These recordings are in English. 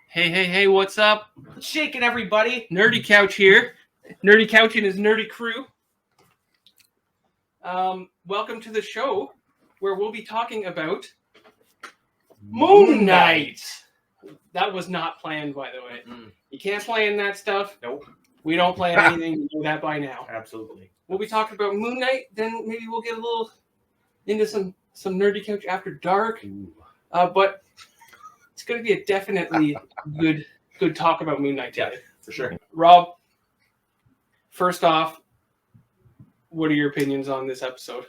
Hey, what's up? Shaking everybody. Nerdy Couch here. Nerdy Couch and his nerdy crew. Welcome to the show where we'll be talking about Moon Knight. That was not planned, by the way. Mm. You can't plan that stuff. Nope. We don't plan anything. You know that by now. Absolutely. We'll be talking about Moon Knight. Then maybe we'll get a little into some Nerdy Couch after dark. But it's going to be a definitely good talk about Moon Knight today. Yeah, for sure. Rob, first off, what are your opinions on this episode?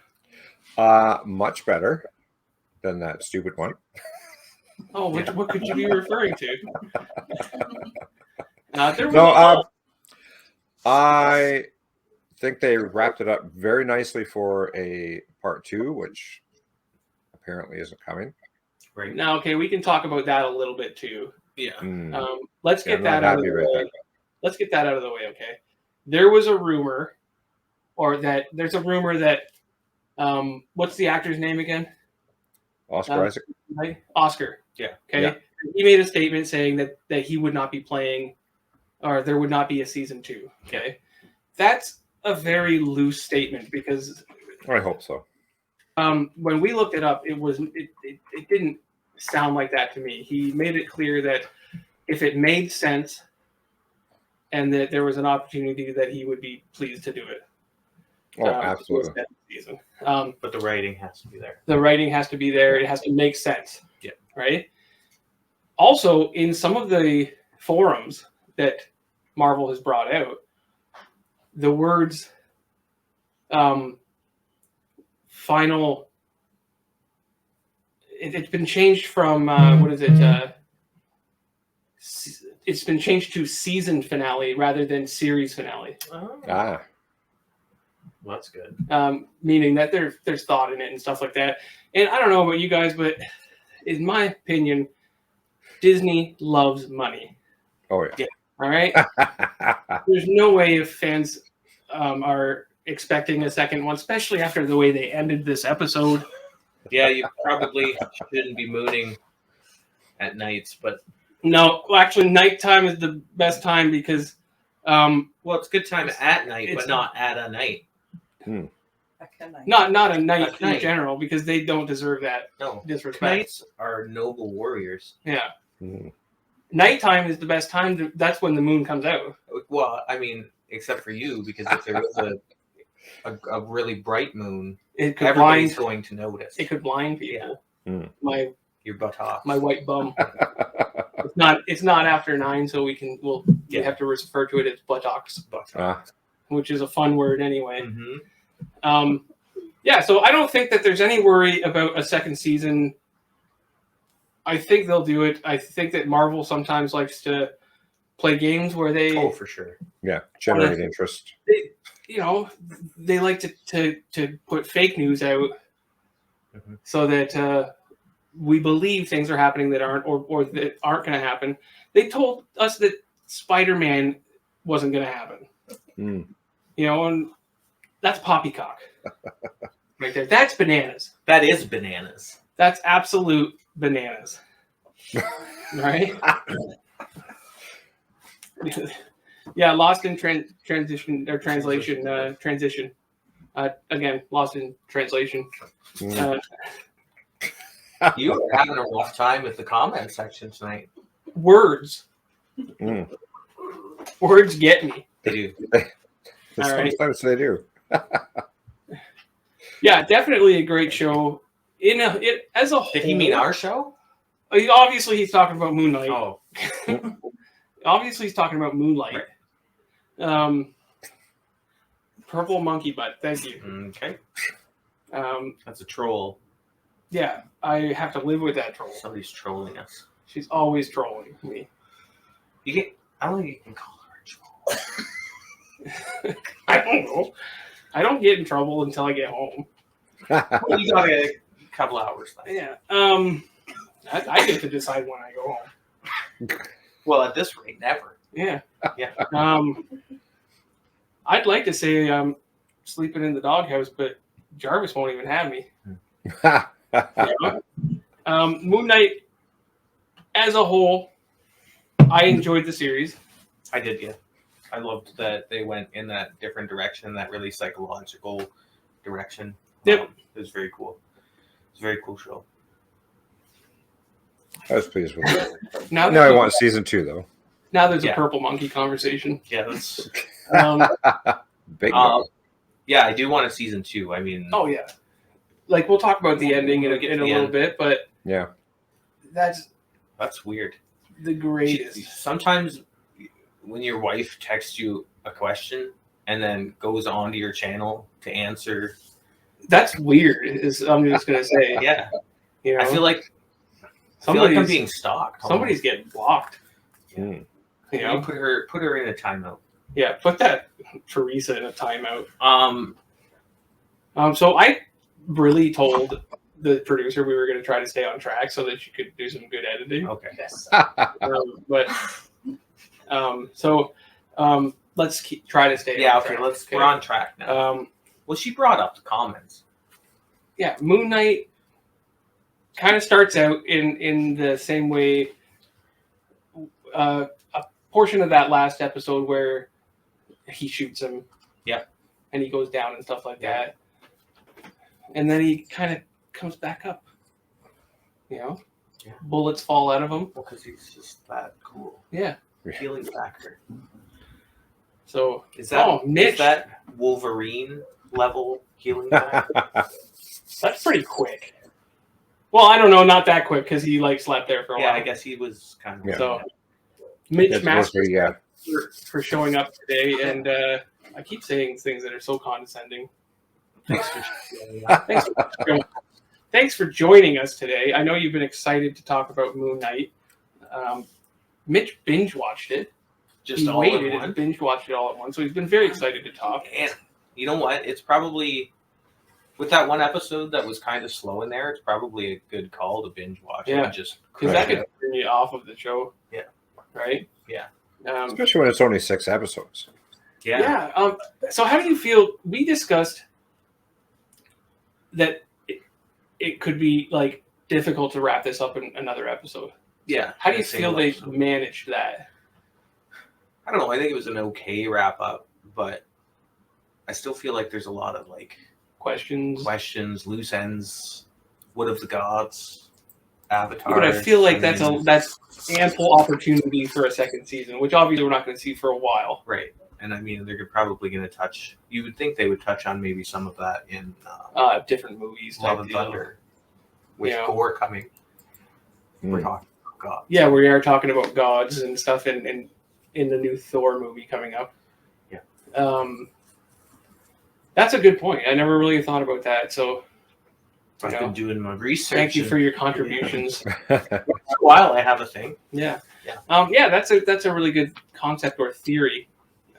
Much better than that stupid one. Oh, what could you be referring to? I think they wrapped it up very nicely for a part 2, which apparently isn't coming. Right. Now, okay, we can talk about that a little bit too. Yeah. Let's get that out of the way. Let's get that out of the way, okay? There was a rumor, there's a rumor that, what's the actor's name again? Oscar Isaac. Oscar. Yeah. Okay. Yeah. He made a statement saying that he would not be playing, or there would not be a season 2. Okay. That's a very loose statement because I hope so. when we looked it up, it didn't sound like that to me. He made it clear that if it made sense and that there was an opportunity, that he would be pleased to do it. Oh, absolutely. Season. But the writing has to be there. The writing has to be there. It has to make sense. Yeah. Right? Also, in some of the forums that Marvel has brought out, the words final... It's been changed from, what is it? It's been changed to season finale rather than series finale. Oh. Ah. Well, that's good. Meaning that there's thought in it and stuff like that. And I don't know about you guys, but in my opinion, Disney loves money. Oh, yeah. All right? There's no way if fans are expecting a second one, especially after the way they ended this episode. Yeah, you probably shouldn't be mooning at nights, but... No, well, actually, nighttime is the best time because... well, it's a good time at night, but not at a night. Not a night in general, because they don't deserve that disrespect. Knights are noble warriors. Yeah. Nighttime is the best time. That's when the moon comes out. Well, I mean, except for you, because if there was a really bright moon, everybody's going to notice. It could blind people. Yeah. Your butt off. My white bum. It's not after 9, so we have to refer to it as buttocks. Which is a fun word anyway. Mm-hmm. So I don't think that there's any worry about a second season. I think they'll do it. I think that Marvel sometimes likes to play games where they... Oh, for sure. Yeah, generate interest. They like to put fake news out so that we believe things are happening that aren't, or that aren't going to happen. They told us that Spider-Man wasn't going to happen. And that's poppycock right there. That's bananas. That is bananas. That's absolute bananas. Right? Yeah, lost in transition or translation. Transition. Again, lost in translation. You are having a rough time with the comment section tonight. Words. Words get me. They do. Sometimes they do. Yeah, definitely a great show. As a whole. Did he mean our show? Obviously, he's talking about Moonlight. Oh. Obviously, he's talking about Moonlight. Right. Purple monkey butt. Thank you. Okay. That's a troll. Yeah, I have to live with that troll. Somebody's trolling us. She's always trolling me. I don't think you can call her a troll. I don't know. I don't get in trouble until I get home. Well, you got a couple hours left. Yeah. I get to decide when I go home. Well, at this rate, never. Yeah. Yeah. I'd like to say I'm sleeping in the doghouse, but Jarvis won't even have me. Moon Knight, as a whole, I enjoyed the series. I did, yeah. I loved that they went in that different direction, that really psychological direction. Yep. It was very cool. It's a very cool show. I was pleased with it. Now I want season 2 though. Now there's a purple monkey conversation. Yeah, that's Big dog. yeah, I do want a season 2. I mean, oh yeah, like we'll talk about the ending in a little bit, but yeah, that's weird. The greatest. Sometimes when your wife texts you a question and then goes onto your channel to answer, that's weird. I'm just gonna say. Yeah, you know, I feel like I'm being stalked. Somebody's getting blocked. Mm. You know, put her in a timeout. Yeah, put that Teresa in a timeout. So I really told the producer we were going to try to stay on track so that she could do some good editing. Okay. Let's try to stay. Yeah. on Okay. track. We're on track now. Well, she brought up the comments. Yeah, Moon Knight kind of starts out in the same way. A portion of that last episode where he shoots him. Yeah. And he goes down and stuff like that. And then he kind of comes back up. You know? Yeah. Bullets fall out of him. Well, because he's just that cool. Yeah. Healing factor. So is that Wolverine level healing factor? That's pretty quick. Well, I don't know, not that quick because he slept there for a while. Yeah, I guess he was kind of. Yeah. So Mitch Masters for showing up today, and I keep saying things that are so condescending. Thanks for joining us today. I know you've been excited to talk about Moon Knight. Mitch binge watched it. Just all in one. And binge watched it all at once, so he's been very excited to talk. And you know what? It's probably with that one episode that was kind of slow in there. It's probably a good call to binge watch. Yeah, just because that could turn you off of the show. Yeah. Right. Yeah. Especially when it's only 6 episodes. Yeah. Yeah. So how do you feel? We discussed that it could be difficult to wrap this up in another episode. Yeah. How do you feel they managed that? I don't know. I think it was an okay wrap up, but I still feel like there's a lot of questions, loose ends. What of the gods? Avatar. But I feel like that's ample opportunity for a second season, which obviously we're not going to see for a while. Right. And I mean, they're probably going to touch. You would think they would touch on maybe some of that in different movies, Love and Thunder, with Gore coming. We're talking about gods. Yeah, we are talking about gods and stuff in the new Thor movie coming up. Yeah. That's a good point. I never really thought about that. So I've been doing my research. Thank you for your contributions. While I have a thing. Yeah. Yeah. That's a really good concept or theory.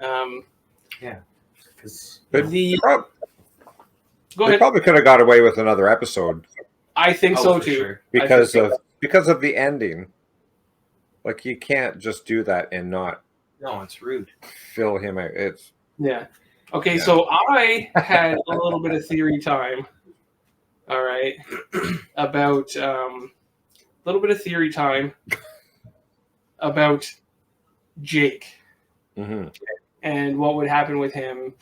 Yeah. Because Go ahead. They probably could have got away with another episode. I think so too. Sure. Because of the ending. You can't just do that and not. No, it's rude. Fill him out. It's okay. Yeah. So I had a little bit of theory time. All right, about a little bit of theory time about Jake and what would happen with him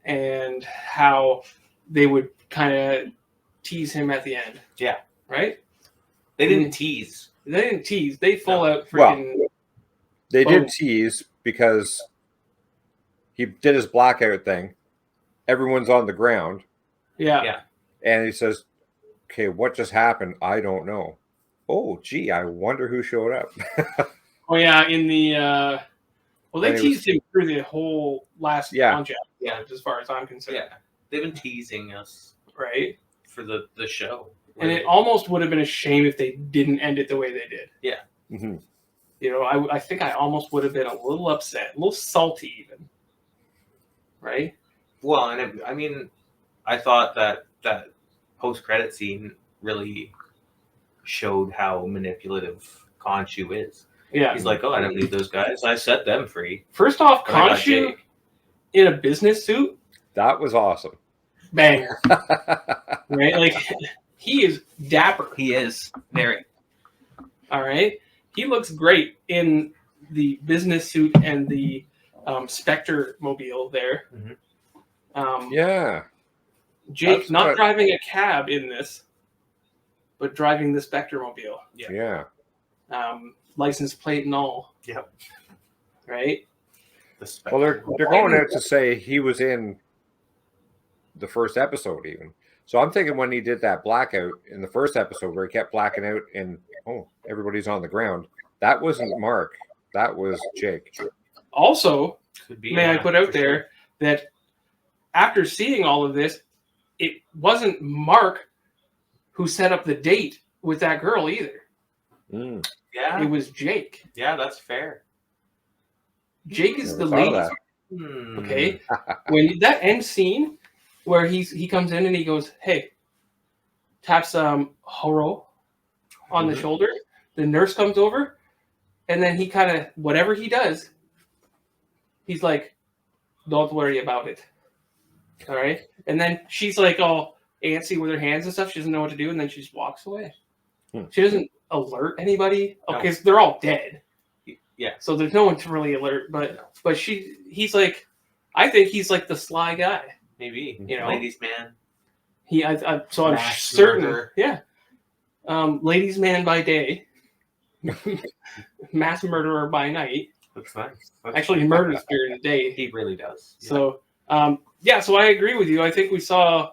and how they would kind of tease him at the end. Yeah. Right? They didn't tease. They didn't tease. They full out freaking. Well, they did tease because he did his blackout thing. Everyone's on the ground. Yeah. And he says, okay, what just happened? I don't know. Oh, gee, I wonder who showed up. Oh, yeah, in the... they teased him through the whole last bunch of episodes, as far as I'm concerned. Yeah, they've been teasing us. Right. For the show. And it almost would have been a shame if they didn't end it the way they did. Yeah. Mm-hmm. You know, I think I almost would have been a little upset, a little salty even. Right? Well, and I thought that post-credit scene really showed how manipulative Khonshu is. Yeah. He's like, oh, I don't need those guys. I set them free. First off, Khonshu in a business suit. That was awesome. Banger. Right? He is dapper. He is. Very. All right. He looks great in the business suit and the Spectre mobile there. Yeah. Jake That's not what- driving a cab in this, but driving the Spectre mobile. Yeah. License plate and all. Yep. Right? Well, they're going out to say he was in the first episode even. So I'm thinking when he did that blackout in the first episode where he kept blacking out and everybody's on the ground, that wasn't Mark. That was Jake. Also, Could be, may I put out for there sure. that after seeing all of this, it wasn't Mark who set up the date with that girl either. Mm. Yeah. It was Jake. Yeah, that's fair. Jake is Never the thought of lady. that. Okay. When that end scene where he comes in and he goes, "Hey," taps Horo on the shoulder. The nurse comes over, and then he kind of whatever he does, he's like, "Don't worry about it." All right. And then she's like all antsy with her hands and stuff. She doesn't know what to do, and then she just walks away. She doesn't alert anybody because they're all dead. Yeah. So there's no one to really alert, but he's like, I think he's like the sly guy. Maybe. You know? Ladies man. So I'm Mass certain. murderer. Yeah. Ladies man by day, mass murderer by night. That's nice. Actually, he murders during the day. He really does. Yeah. So so I agree with you. I think we saw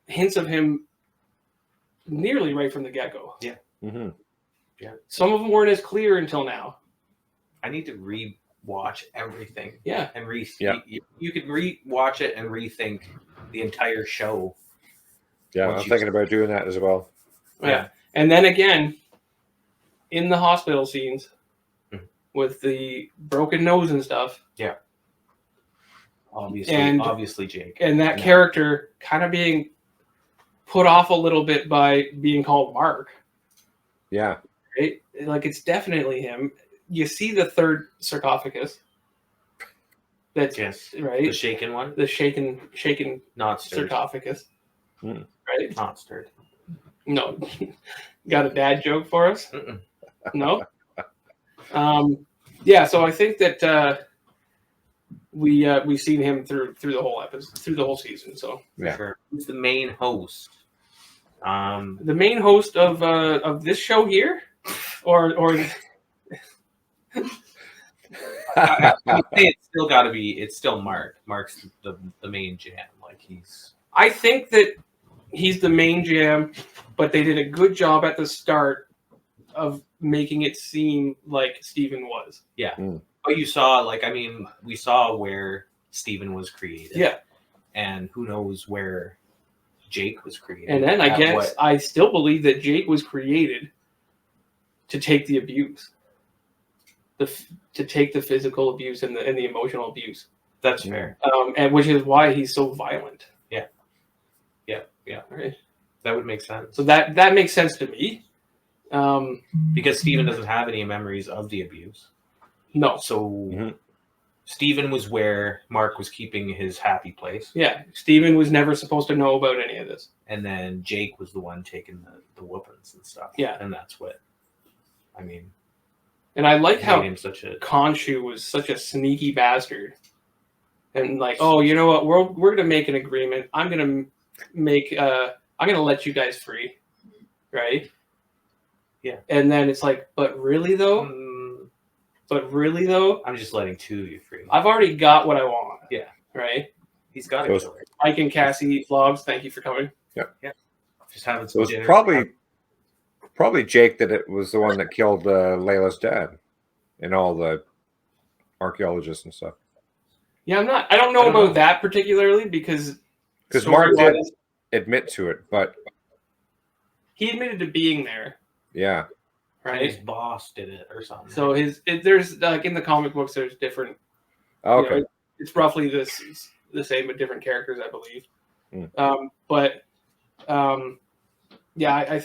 hints of him nearly right from the get-go. Yeah. Mm-hmm. Yeah. Some of them weren't as clear until now. I need to re-watch everything. Yeah. And Yeah. you could re-watch it and rethink the entire show. Yeah, Once I'm you- thinking about doing that as well. Yeah. And then again, in the hospital scenes Mhm. with the broken nose and stuff, Obviously Jake. and that Yeah. character kind of being put off a little bit by being called Mark, Yeah. right? Like it's definitely him. You see the third sarcophagus. That's Yes. right. The shaken one? The shaken Not stirred. sarcophagus. Hmm. Right? Not stirred. No. Got a dad joke for us? Mm-mm. No. Yeah. So I think that we've seen him through the whole episode, through the whole season. So Yeah. Sure. Who's the main host? the main host of this show here, or I would say it's still Mark. Mark's the main jam. Like I think that he's the main jam, but they did a good job at the start of making it seem like Steven was. But you saw, we saw where Steven was created. Yeah. And who knows where Jake was created. And then I At guess what- I still believe that Jake was created to take the abuse, to take the physical abuse and the emotional abuse, That's fair. and which is why he's so violent. Yeah. Right. That would make sense. So that makes sense to me. Because Steven doesn't have any memories of the abuse. No. So Mhm. Steven was where Mark was keeping his happy place. Yeah. Steven was never supposed to know about any of this. And then Jake was the one taking the whoopings and stuff. Yeah. And that's what, And I like how made him such a... Khonshu was such a sneaky bastard. And like, oh, you know what? We're gonna make an agreement. I'm gonna let you guys free, right? Yeah. And then it's like, but really though, I'm just letting two of you free. I've already got what I want. Yeah. Right. He's got Those- it. Mike and Cassie vlogs. Thank you for coming. Just having So some it was dinner. probably Jake that it was the one that killed Layla's dad and all the archaeologists and stuff. Yeah, I don't know about that particularly because Mark did story-wise, admit to it, but he admitted to being there, yeah. His right? boss did it or something. So there's like in the comic books, there's different. Okay. You know, it's roughly the same, but different characters, I believe. Yeah, I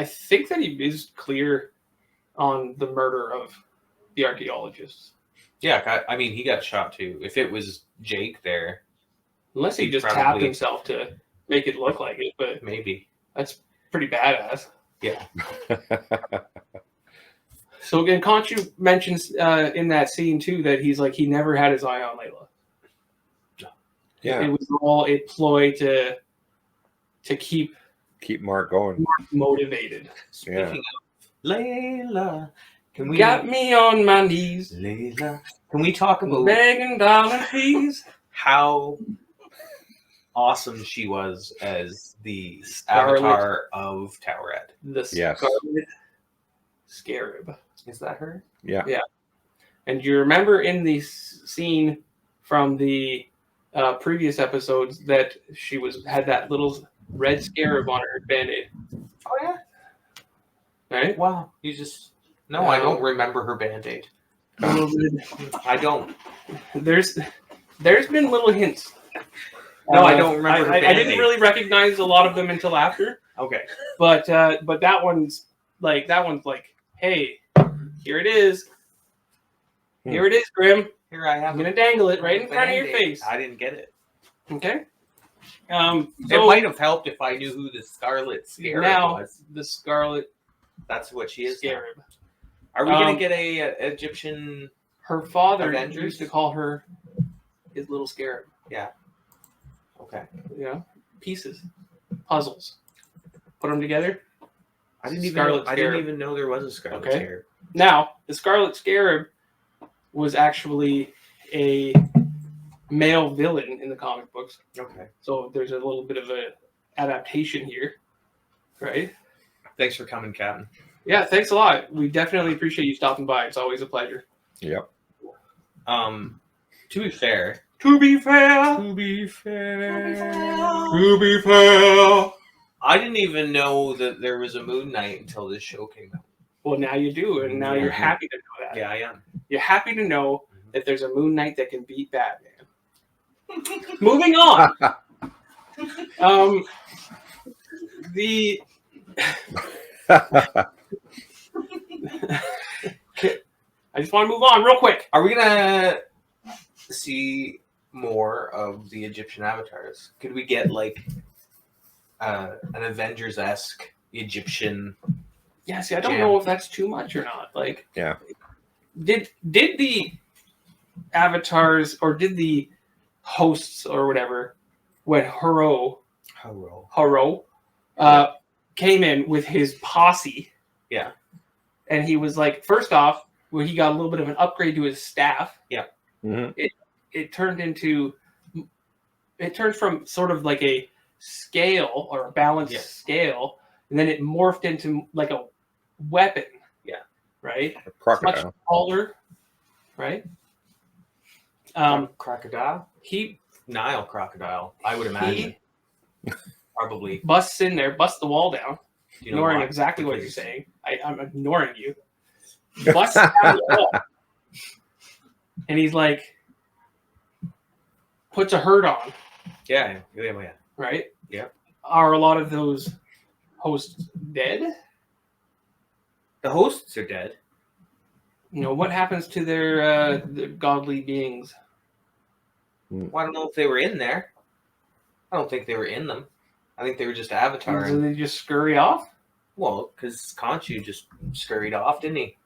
think that he is clear on the murder of the archaeologists, yeah, he got shot too. If it was Jake there, unless he He just tapped probably- himself to make it look like it. But maybe. that's pretty badass. Yeah. So again, Conchu mentions in that scene too that he's like he never had his eye on Layla. Yeah. It was all a ploy to keep Mark going. motivated. Speaking of Layla, can we Got me on my knees, Layla? Can we talk about begging, darling, please. how awesome she was as the Scarlet. avatar of Towerhead? The Yes. Scarlet Scarab. Is that her? Yeah. Yeah. And you remember in the scene from the previous episodes that she had that little red scarab on her band-aid, Oh yeah. right? Wow. You just I don't remember her band-aid. I don't. There's been little hints. No, I don't remember. I didn't really recognize a lot of them until after. Okay. But that one's like, hey, here it is. Here it is, Grimm. Here I am. I'm gonna dangle it right in front of your face. I didn't get it. Okay. It might have helped if I knew who the Scarlet Scarab was. The Scarlet That's what she is. Scarab. Are we gonna get a Egyptian? Her father Avengers? used to call her his little scarab. Yeah. Okay. You know, pieces, puzzles. Put them together. I didn't Scarlet even know there was a Scarlet Okay. Scarab. Now, the Scarlet Scarab was actually a male villain in the comic books. Okay. So there's a little bit of a adaptation here, right? Thanks for coming, Captain. Yeah, thanks a lot. We definitely appreciate you stopping by. It's always a pleasure. Yep. To be fair. To be fair. To be fair. To be fair. I didn't even know that there was a Moon Knight until this show came out. Well, now you do, and now you're happy to know that. Yeah, I am. You're happy to know that there's a Moon Knight that can beat Batman. Moving on. The I just want to move on real quick. Are we gonna see more of the Egyptian avatars? Could we get like an Avengers-esque Egyptian? Yeah, see, I don't know if that's too much or not. Like, yeah, did the avatars or did the hosts or whatever when Haro came in with his posse? Yeah, and he was like, first off, when he got a little bit of an upgrade to his staff. Yeah, it turned from sort of like a scale or a balanced scale, and then it morphed into like a weapon. Yeah. Right? a crocodile. Much taller. Right? Crocodile? Nile crocodile, I would imagine. Probably. Busts in there, busts the wall down. Do you know Ignoring why? exactly what you're Because- saying. I'm ignoring you. Busts down the wall. And he's like, puts a hurt on. Yeah. Right? Yeah. Are a lot of those hosts dead? The hosts are dead. You know, what happens to their godly beings? Well, I don't know if they were in there. I don't think they were in them. I think they were just avatars. Do they just scurry off? Well, because Conchu just scurried off, didn't he?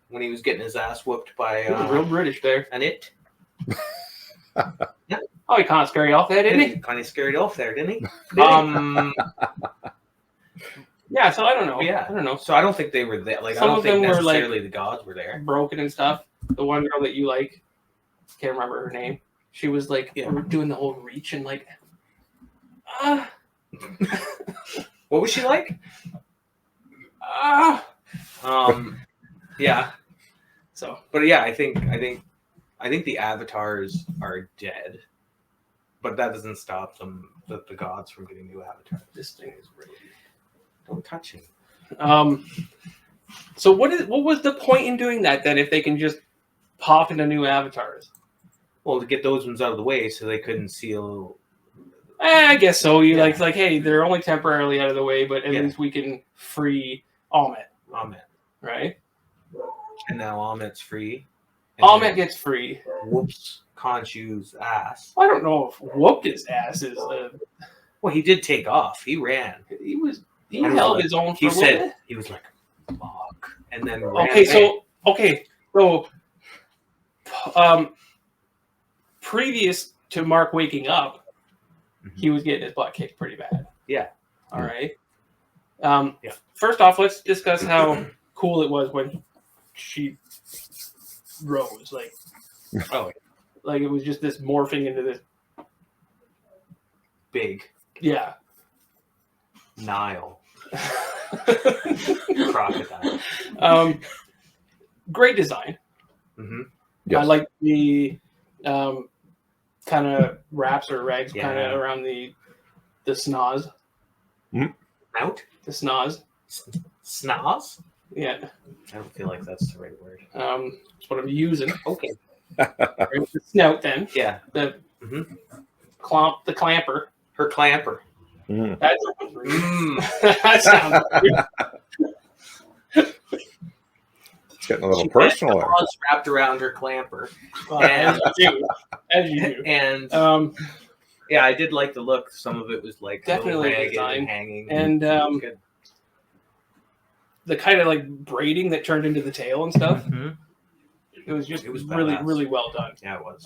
When he was getting his ass whooped by It was real British there. an it. Oh, he can't scurry off there, didn't he? Kind of scurried off there, didn't he? Yeah, so I don't know. Yeah. I don't know. So I don't think they were there. Like, Some I don't of them think were, like, necessarily the gods were there. Broken and stuff. The one girl that you like, can't remember her name. She was like doing the whole reach and like, What was she like? Yeah. So, But yeah, I think the avatars are dead, but that doesn't stop the gods from getting new avatars. this thing is really. Don't touch him. So what was the point in doing that then? If they can just pop into new avatars? Well, to get those ones out of the way, so they couldn't seal. I guess so. You like, hey, they're only temporarily out of the way, but at least we can free Ahmet, right? And now Ahmet's free. Ahmet gets free. Whoops, Conchu's ass. I don't know if whooped his ass is. Well, he did take off. He ran. He I don't held know. his own. He for a little said bit. he was like, "Fuck," and then ran Okay, so previous to Mark waking up, he was getting his butt kicked pretty bad. Yeah. All right. Yeah. First off, let's discuss how cool it was when she rose. Like it was just this morphing into this big Nile crocodile. Great design. Mm-hmm. Yes. I like the kind of wraps or rags kind of around the snoz. Out? The snoz. Snoz? Yeah. I don't feel like that's the right word. That's what I'm using. Okay. The snout then. Yeah. The the clamper. Her clamper. Mm. That sounds weird. It's getting a little personal there. Wrapped around her clamper. As you do. And I did like the look. Some of it was like definitely ragged design and hanging. And good. The kind of like braiding that turned into the tail and stuff. Mm-hmm. It was really, badass. really well done. Yeah, it was.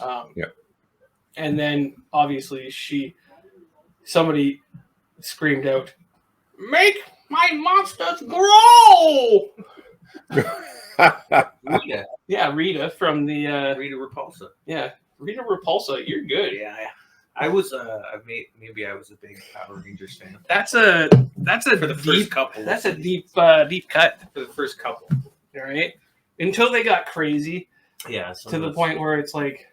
And then obviously somebody screamed out, "Make my monsters grow!" Rita. Yeah, Rita from the Rita Repulsa. Yeah, Rita Repulsa. You're good. Yeah. I was maybe I was a big Power Rangers fan. That's a For the first couple. That's a deep cut For the first couple. All right. Until they got crazy. Yeah. To the point where it's like,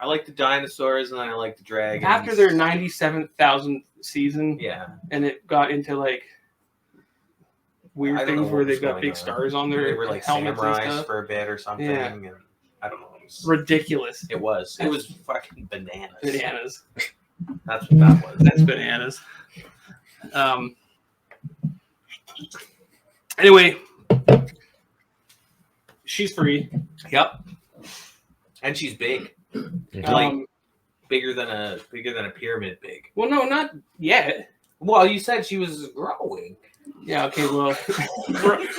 I like the dinosaurs and I like the dragons. after their 97,000th season. Yeah. And it got into like weird things where they got big stars on their they were like helmets and samurais stuff. for a bit or something. Yeah. And I don't know. Ridiculous. It was fucking bananas. Bananas. That's what that was. That's bananas. Anyway, she's free. Yep. And she's big. Bigger than a pyramid big. Well, no, not yet. Well, you said she was growing. Yeah, okay, well,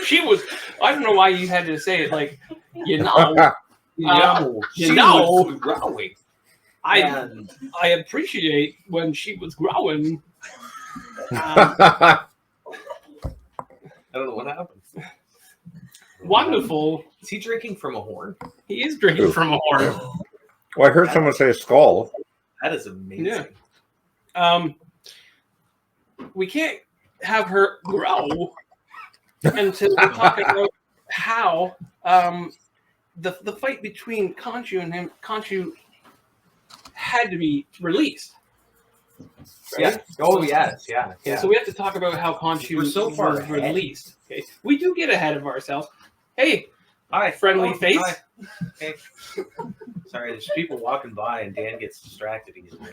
she was. I don't know why you had to say it like, you know. She was growing. I appreciate when she was growing. I don't know what happened. Wonderful. Is he drinking from a horn? He is drinking from a horn. Well, I heard someone say skull. That is amazing. Yeah. We can't have her grow until we talk about how the fight between Khonshu and him. Khonshu had to be released. Right? Yeah. Oh yes. Yeah. So we have to talk about how Khonshu We're so far was ahead. released. Okay. We do get ahead of ourselves. Hey, Hi, friendly face. Hi. Hey. Sorry, there's people walking by and Dan gets distracted easily.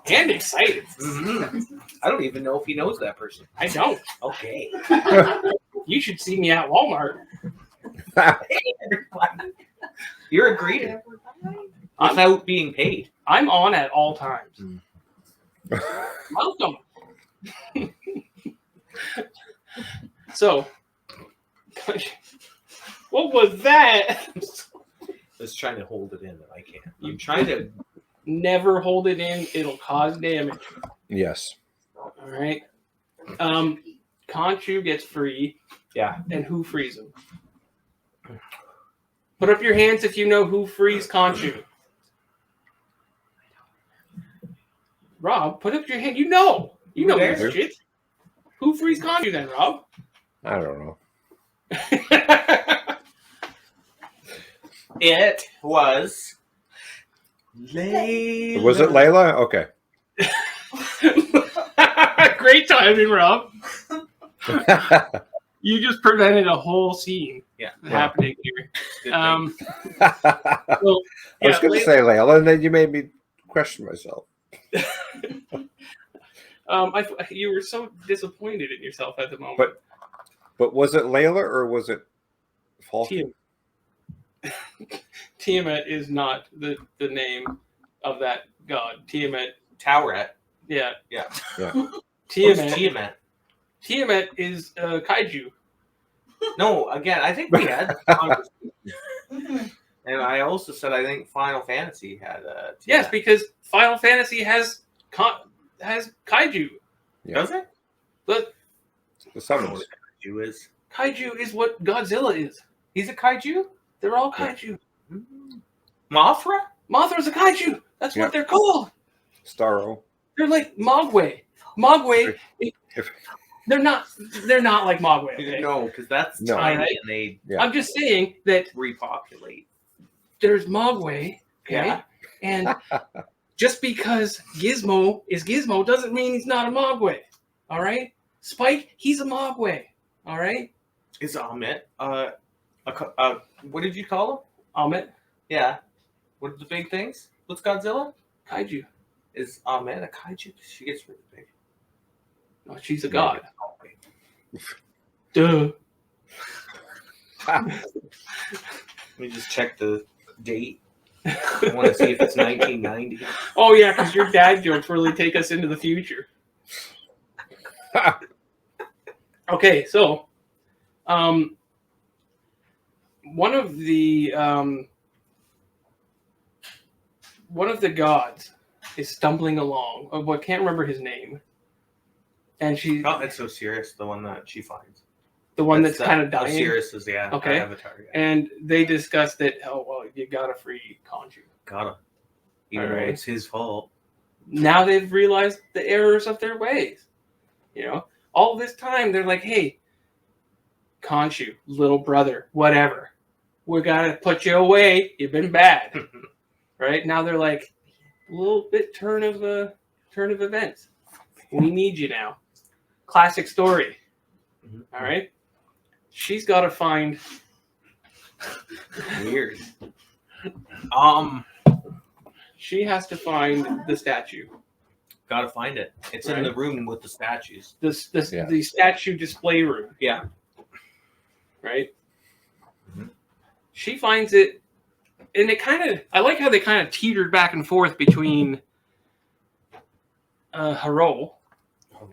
And excited. Mm-hmm. I don't even know if he knows that person. I don't. Okay. You should see me at Walmart. You're a greeter. Without being paid. I'm on at all times. Welcome. So, what was that? I was trying to hold it in, but I can't. I'm trying to. Never hold it in. It'll cause damage. Yes. All right. Khonshu gets free. Yeah. And who frees him? Put up your hands if you know who frees Khonshu. Rob, put up your hand. You know this shit. Who frees Khonshu then, Rob? I don't know. It was Layla. Was it Layla? Okay. Great timing, Rob. You just prevented a whole scene happening here. I was going to say Layla, and then you made me question myself. You were so disappointed in yourself at the moment. But was it Layla or was it Falcon? Tiamat is not the name of that god. Tiamat. Toweret. Yeah. Yeah. Yeah. Tiamat. Tiamat is kaiju. No, again, I think we had this conversation. And I also said I think Final Fantasy had a. Yes, because Final Fantasy has kaiju. Yeah. Does it? But The I don't know summons. what a kaiju is. kaiju is what Godzilla is. He's a kaiju? They're all kaiju. Mothra? Mothra's a kaiju. That's what they're called. Starro. They're like Mogwai. Mogwai. If- They're not like Mogwai. Okay? No, because that's No. tiny Alright. and they Yeah. I'm just saying that repopulate. there's Mogwai. Okay? Yeah. And just because Gizmo is Gizmo doesn't mean he's not a Mogwai. All right? Spike, he's a Mogwai. All right? Is Ahmet what did you call him? Ahmet, Yeah. What are the big things? What's Godzilla? kaiju. Is Ahmet a kaiju? She gets really big. No, she's a god. Duh. Let me just check the date. I want to see if it's 1990. Oh yeah, because your dad jokes really take us into the future. Okay, so one of the gods is stumbling along. I can't remember his name, and she, Oh, it's Osiris, the one that she finds. the one that's kind of dying. Osiris is Okay. Avatar. Yeah. And they discuss that. Oh well, you gotta free Khonshu. Got him. Even All though right. it's his fault. Now they've realized the errors of their ways. You know, all this time they're like, "Hey, Khonshu, little brother, whatever, we gotta put you away. You've been bad." Right now they're like, a little bit turn of events. We need you now. Classic story. Mhm. All right. She's got to find. Weird. She has to find the statue. Gotta find it. It's in Right. the room with the statues. The statue display room. Yeah. Right. Mhm. She finds it, and I like how they kind of teetered back and forth between Haro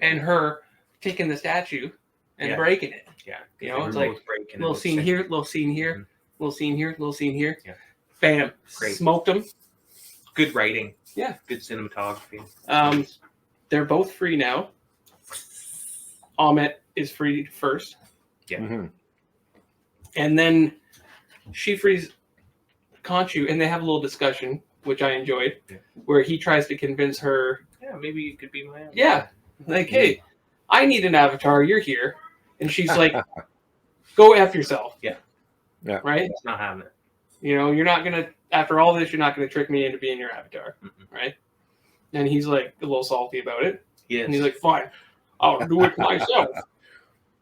and her taking the statue and Yeah. breaking it. Yeah. You know, it's They were like both breaking little it. scene here, little scene here, Mhm. little scene here, little scene here. Yeah. Bam. Great. Smoked them. Good writing. Yeah. Good cinematography. They're both free now. Ahmet is free first. Yeah. Mhm. And then she frees Khonshu, and they have a little discussion, which I enjoyed, Yeah. where he tries to convince her, Yeah, maybe you could be my avatar. yeah, like, hey, I need an avatar, you're here. And she's like, go F yourself. Yeah. Yeah. Right? It's not having it. You know, you're not going to, after all this, you're not going to trick me into being your avatar. Mm-mm. Right? And he's like a little salty about it. Yes. And he's like, fine, I'll do it myself.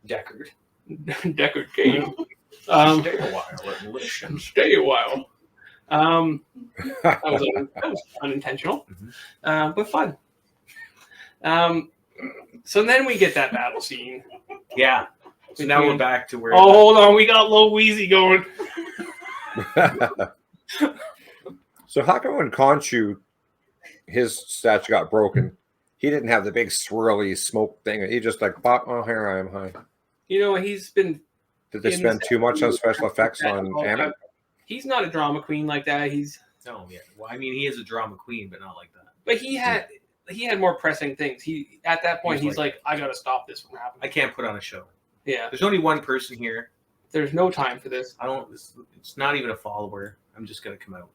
Deckard. Deckard King. Stay a while and listen. Stay a while. That was unintentional, but fun. So then we get that battle scene. Yeah. So now we're back to where. Oh, hold on, we got Low Wheezy going. So how come when Khonshu, his statue got broken, he didn't have the big swirly smoke thing? He just like, pop, oh, here I am, hi. You know, he's been. Did they in spend the too much on special effects statue on all the Amit? time. He's not a drama queen like that. No, yeah. Well, I mean, he is a drama queen, but not like that. But he had more pressing things. He at that point He's he's like, I gotta stop this from I happening. can't put on a show. Yeah, There's only one person here. there's no time for this. I don't. It's not even a follower. I'm just gonna come out.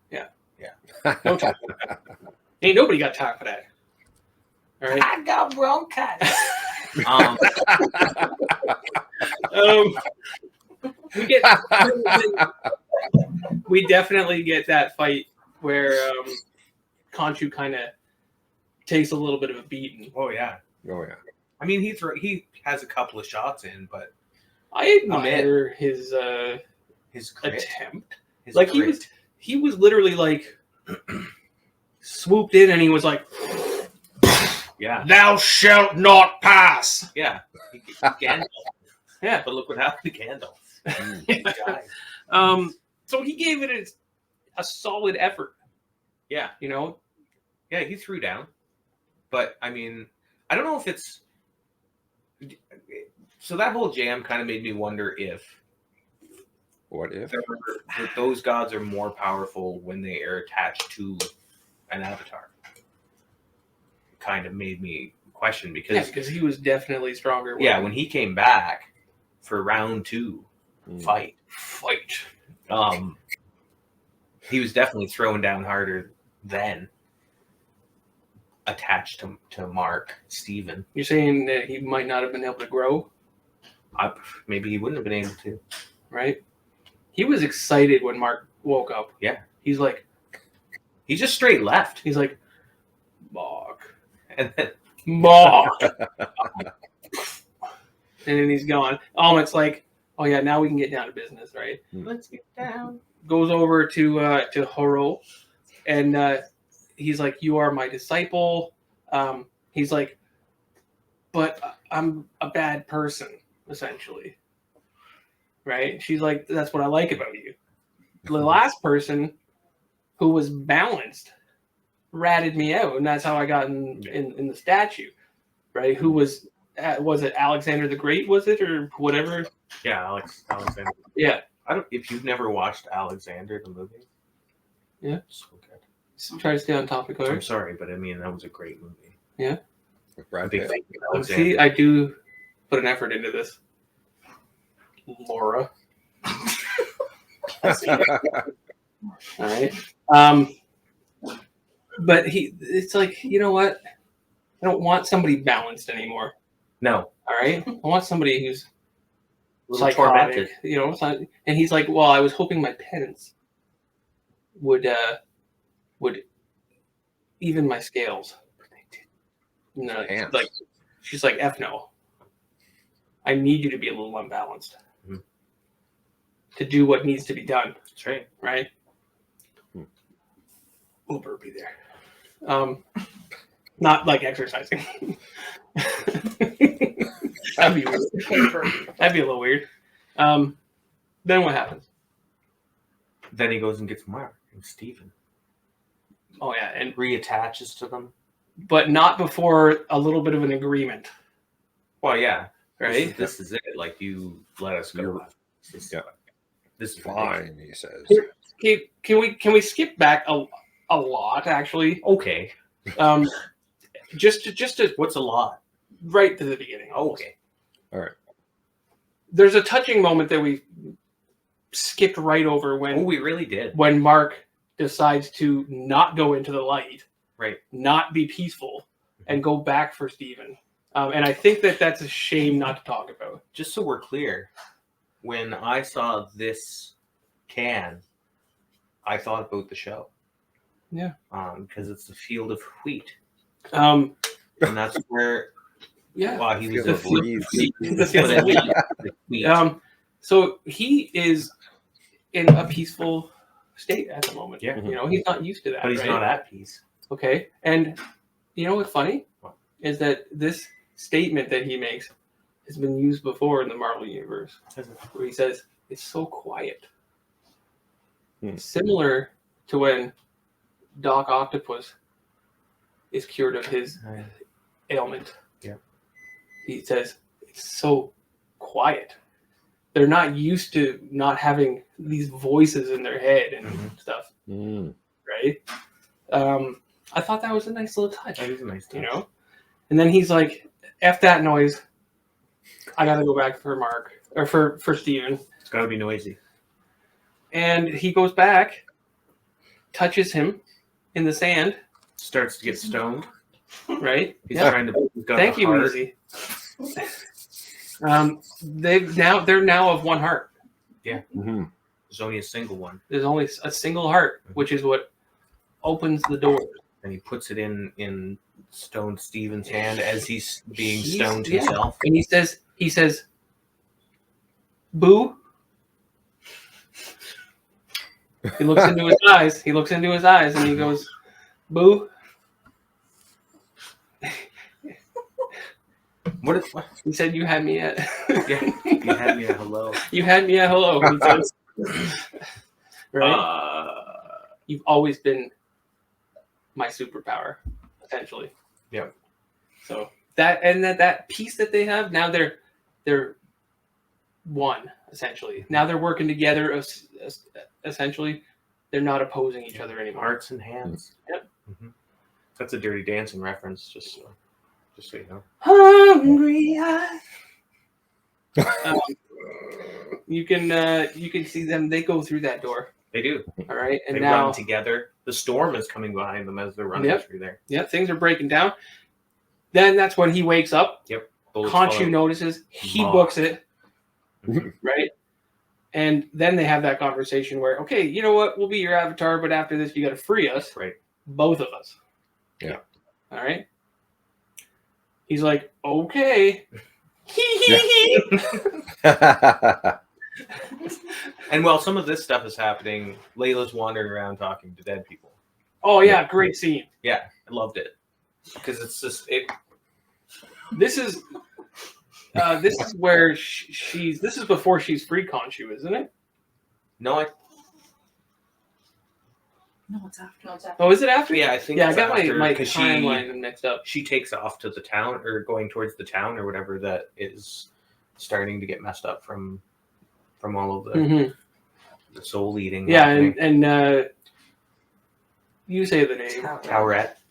No time. Ain't nobody got time for that. All right. I got bronchitis. We definitely get that fight where Khonshu kind of takes a little bit of a beating. Oh yeah. Oh yeah. I mean, he has a couple of shots in, but I admire his his grit, attempt. his Like grit. he was literally like swooped in and he was like, Yeah. "Thou shalt not pass." Yeah. Gandalf. Yeah. But look what happened to Gandalf. He died. So he gave it a solid effort. Yeah. You know. Yeah, he threw down. But I mean, I don't know if it's so that whole jam kind of made me wonder if What if? Those gods are more powerful when they are attached to an avatar. Kind of made me question because he was definitely stronger. When he came back for round 2 fight, he was definitely throwing down harder then. Attached to Mark Steven. You're saying that he might not have been able to grow? Maybe he wouldn't have been able to. Right? He was excited when Mark woke up. Yeah. He's like... He just straight left. He's like, Mark. And then... Mark! And then he's gone. It's like, oh yeah, now we can get down to business, right? Let's get down. Goes over to Horo, and he's like, you are my disciple. He's like, but I'm a bad person, essentially. Right? She's like, that's what I like about you. The last person who was balanced ratted me out, and that's how I got in the statue. Right? Who was it Alexander the Great, was it, or whatever? Yeah, Alexander. Yeah. If you've never watched Alexander the movie. Yeah. So good. Try to stay on topic. I'm sorry, but I mean that was a great movie. Yeah. Big thing with See, I do put an effort into this. Laura. All right. But it's like, you know what? I don't want somebody balanced anymore. No. All right. I want somebody who's a little tormented. You know. And he's like, well, I was hoping my penance would even my scales. No, like she's like, F no. I need you to be a little unbalanced to do what needs to be done. That's right. Right? We'll burpee there. Not like exercising. That'd be weird. That'd be a little weird. Then what happens? Then he goes and gets Mark and Steven. Oh yeah, and reattaches to them. But not before a little bit of an agreement. Well, yeah. Right? This is it. Like, you let us go. This is fine, he says. Can we skip back a lot, actually? Okay. Just to what's a lot? Right to the beginning. Oh, okay. All right. There's a touching moment that we skipped right over when... Oh, we really did. When Mark decides to not go into the light. Right. Not be peaceful and go back for Steven. And I think that's a shame not to talk about. Just so we're clear, when I saw this can, I thought about the show. Yeah. Because it's the field of wheat. And that's where... Yeah. Wow, he was the field of wheat. So he is in a peaceful state at the moment. Yeah. You know, he's not used to that. But he's not at peace. Okay. And you know what's funny? Is that this statement that he makes has been used before in the Marvel Universe. Where he says, it's so quiet. Similar to when Doc Octopus is cured of his ailment. Yeah. He says, it's so quiet. They're not used to not having these voices in their head and stuff. Right? I thought that was a nice little touch. That is a nice touch. You know? And then he's like, F that noise. I gotta go back for Mark. Or for Steven. It's gotta be noisy. And he goes back, touches him in the sand. Starts to get stoned. Right? He's trying to... Thank you, Easy. They're now of one heart. Yeah. There's only a single one. There's only a single heart, which is what opens the door. And he puts it in stoned Steven's hand as he's being stoned himself. And he says, Boo. He looks into his eyes. And he goes, Boo. What? He said, you had me at... Yeah, you had me at hello. You had me at hello, he says. Right? You've always been my superpower, essentially. Yeah. So that piece that they have, now they're one, essentially. Now they're working together, essentially. They're not opposing each other anymore. Hearts and hands. Yep. Mm-hmm. That's a Dirty Dancing reference, just so you know. Hungry eyes. You can see them. They go through that door. They do. All right, and they now run together. The storm is coming behind them as they're running through there. Yeah, things are breaking down. Then that's when he wakes up. Yep. Khonshu notices. He books it. Right. And then they have that conversation where, okay, you know what? We'll be your avatar, but after this, you got to free us. Right. Both of us. Yeah. All right. He's like, okay. And while some of this stuff is happening, Layla's wandering around talking to dead people. Oh yeah, great scene. Yeah, I loved it because it's just it. This is where she's. This is before she's free Khonshu, isn't it? No, No, it's after. Oh, is it after? Yeah, I think. Yeah, I got after, my timeline mixed up. She takes off to the town, or going towards the town, or whatever that is starting to get messed up from all of the soul eating. Yeah, and you say the name.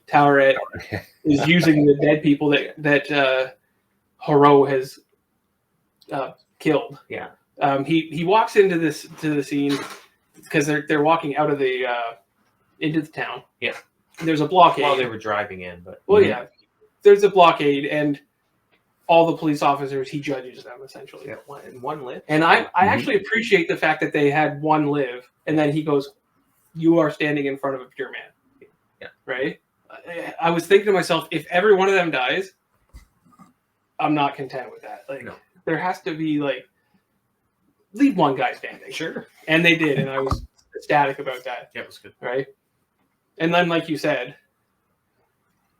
Towerette is using the dead people that Haro has killed. Yeah. He walks into the scene because they're walking out of the into the town. Yeah. There's a blockade. While they were driving in, but yeah, there's a blockade, and all the police officers, he judges them essentially. Yeah, one live. And I actually appreciate the fact that they had one live, and then he goes, "You are standing in front of a pure man." Yeah. Right. I was thinking to myself, if every one of them dies, I'm not content with that. Like, there has to be leave one guy standing. Sure. And they did, and I was ecstatic about that. Yeah, it was good. Right. And then, like you said,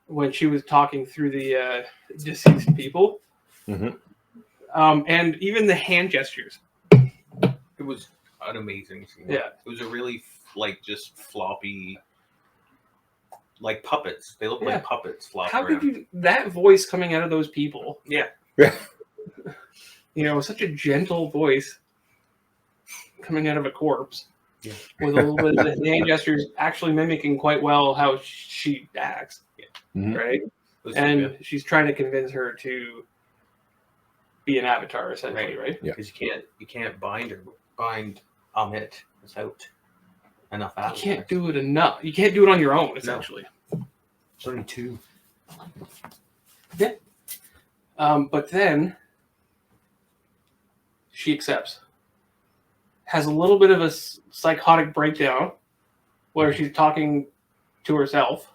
when she was talking through the deceased people, and even the hand gestures. It was an amazing scene. Yeah. It was a really just floppy, like puppets. They look like puppets flopping How around. could you, that voice coming out of those people? Yeah. Such a gentle voice coming out of a corpse. Yeah. With a little bit of the hand gestures actually mimicking quite well how she acts. Yeah. Right? And she's trying to convince her to be an avatar, essentially, right? Yeah. Because you can't bind Amit without enough avatars. You can't do it enough. You can't do it on your own, essentially. There's only two. Yeah. But then she accepts. Has a little bit of a psychotic breakdown where she's talking to herself.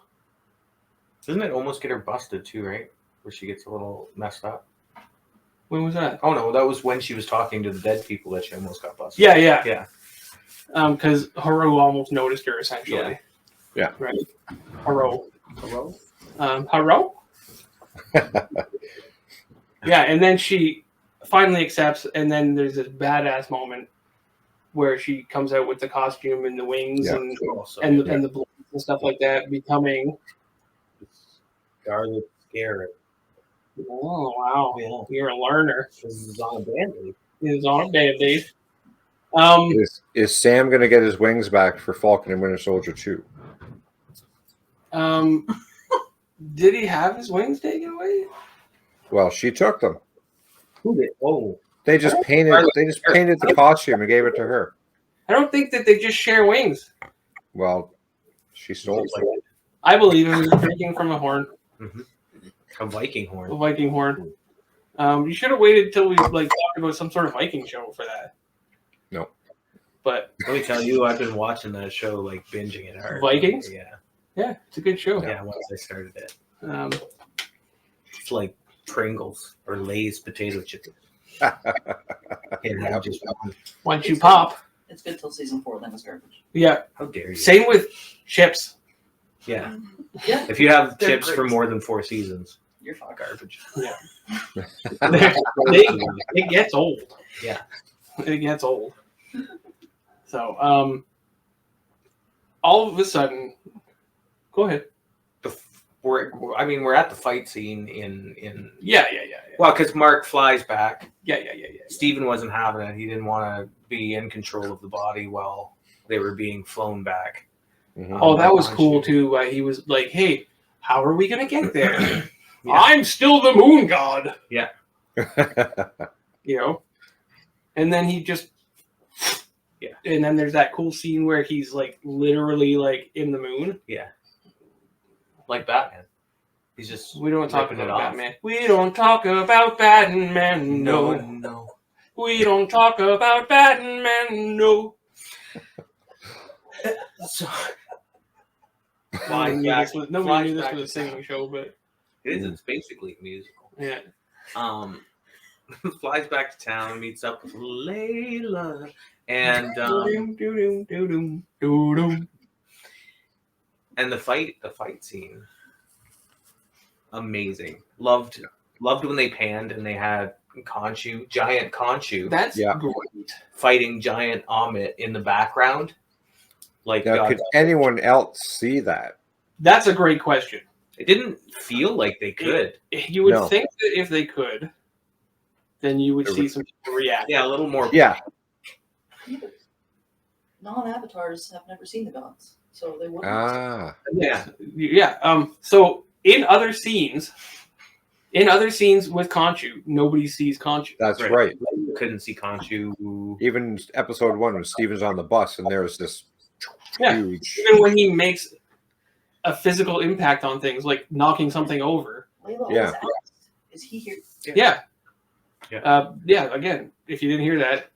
Doesn't it almost get her busted too, right? Where she gets a little messed up. When was that? Oh no, that was when she was talking to the dead people that she almost got busted. Yeah. Because Haro almost noticed her, essentially. Yeah. Right. Haro. Yeah, and then she finally accepts, and then there's this badass moment where she comes out with the costume and the wings and the balloons and stuff like that, becoming Scarlet Scarab. Oh wow! Yeah. You're a learner. This is on a band-aid. It's on a band-aid. Is Sam going to get his wings back for Falcon and Winter Soldier 2? Did he have his wings taken away? Well, she took them. Who did? Oh, They just painted the costume and gave it to her. I don't think that they just share wings. Well, she stole it. I believe it was drinking from a horn. Mm-hmm. A Viking horn. A Viking horn. You should have waited till we talked about some sort of Viking show for that. No. But let me tell you, I've been watching that show, binging it hard. Vikings? Yeah. Yeah, it's a good show. Yeah, once I started it. It's like Pringles or Lay's potato chips. And just once you pop. It's good till season 4, then it's garbage. Yeah. How dare you? Same with chips. Yeah. If you have chips for more than 4 seasons, you're fucked. Garbage. Yeah. It gets old. Yeah. It gets old. So, all of a sudden, go ahead. we're at the fight scene in Yeah. well, because Mark flies back. Yeah. Steven wasn't having it. He didn't want to be in control of the body while they were being flown back. Mhm. Oh, that was Khonshu. cool too. He was like, "Hey, how are we gonna get there? Yeah. I'm still the moon god." Yeah. You know, and then he just. Yeah. And then there's that cool scene where he's like literally like in the moon. Yeah. Like Batman. He's just We don't talk ripping it about off. Batman. We don't talk about Batman. No. No. We don't talk about Batman. No. So, Nobody knew back- this was, nobody flies knew this back was a to singing town. show, but It's basically a musical. yeah. Flies back to town, meets up with Layla, and and the fight scene, amazing. Loved when they panned and they had giant Khonshu, That's Yeah. great. fighting giant Amit in the background. Like Now, could anyone else see that? That's a great question. it didn't feel like they could. You would No. think that if they could, then you would There see would- some people react. Yeah, a little more. Yeah. Non-avatars have never seen the gods, so they wouldn't. Ah. Yeah. So in other scenes with Khonshu, nobody sees Khonshu. That's right. Couldn't see Khonshu. Even episode 1 when Steven's on the bus and there's this Yeah. huge. Even when he makes a physical impact on things, like knocking something over. Layla Yeah. always asked, "Is he here?" Yeah. Yeah. Again, if you didn't hear that,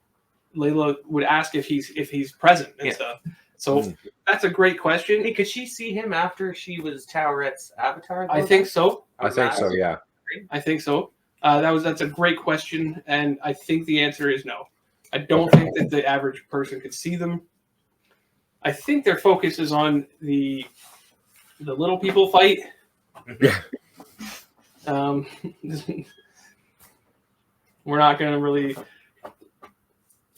Layla would ask if he's present and Yeah. stuff. So Mm. that's a great question. Hey, could she see him after she was Towerette's avatar? I think so. I think so, yeah. I think so. That's a great question, and I think the answer is no. I don't think that the average person could see them. I think their focus is on the little people fight. Yeah. We're not going to really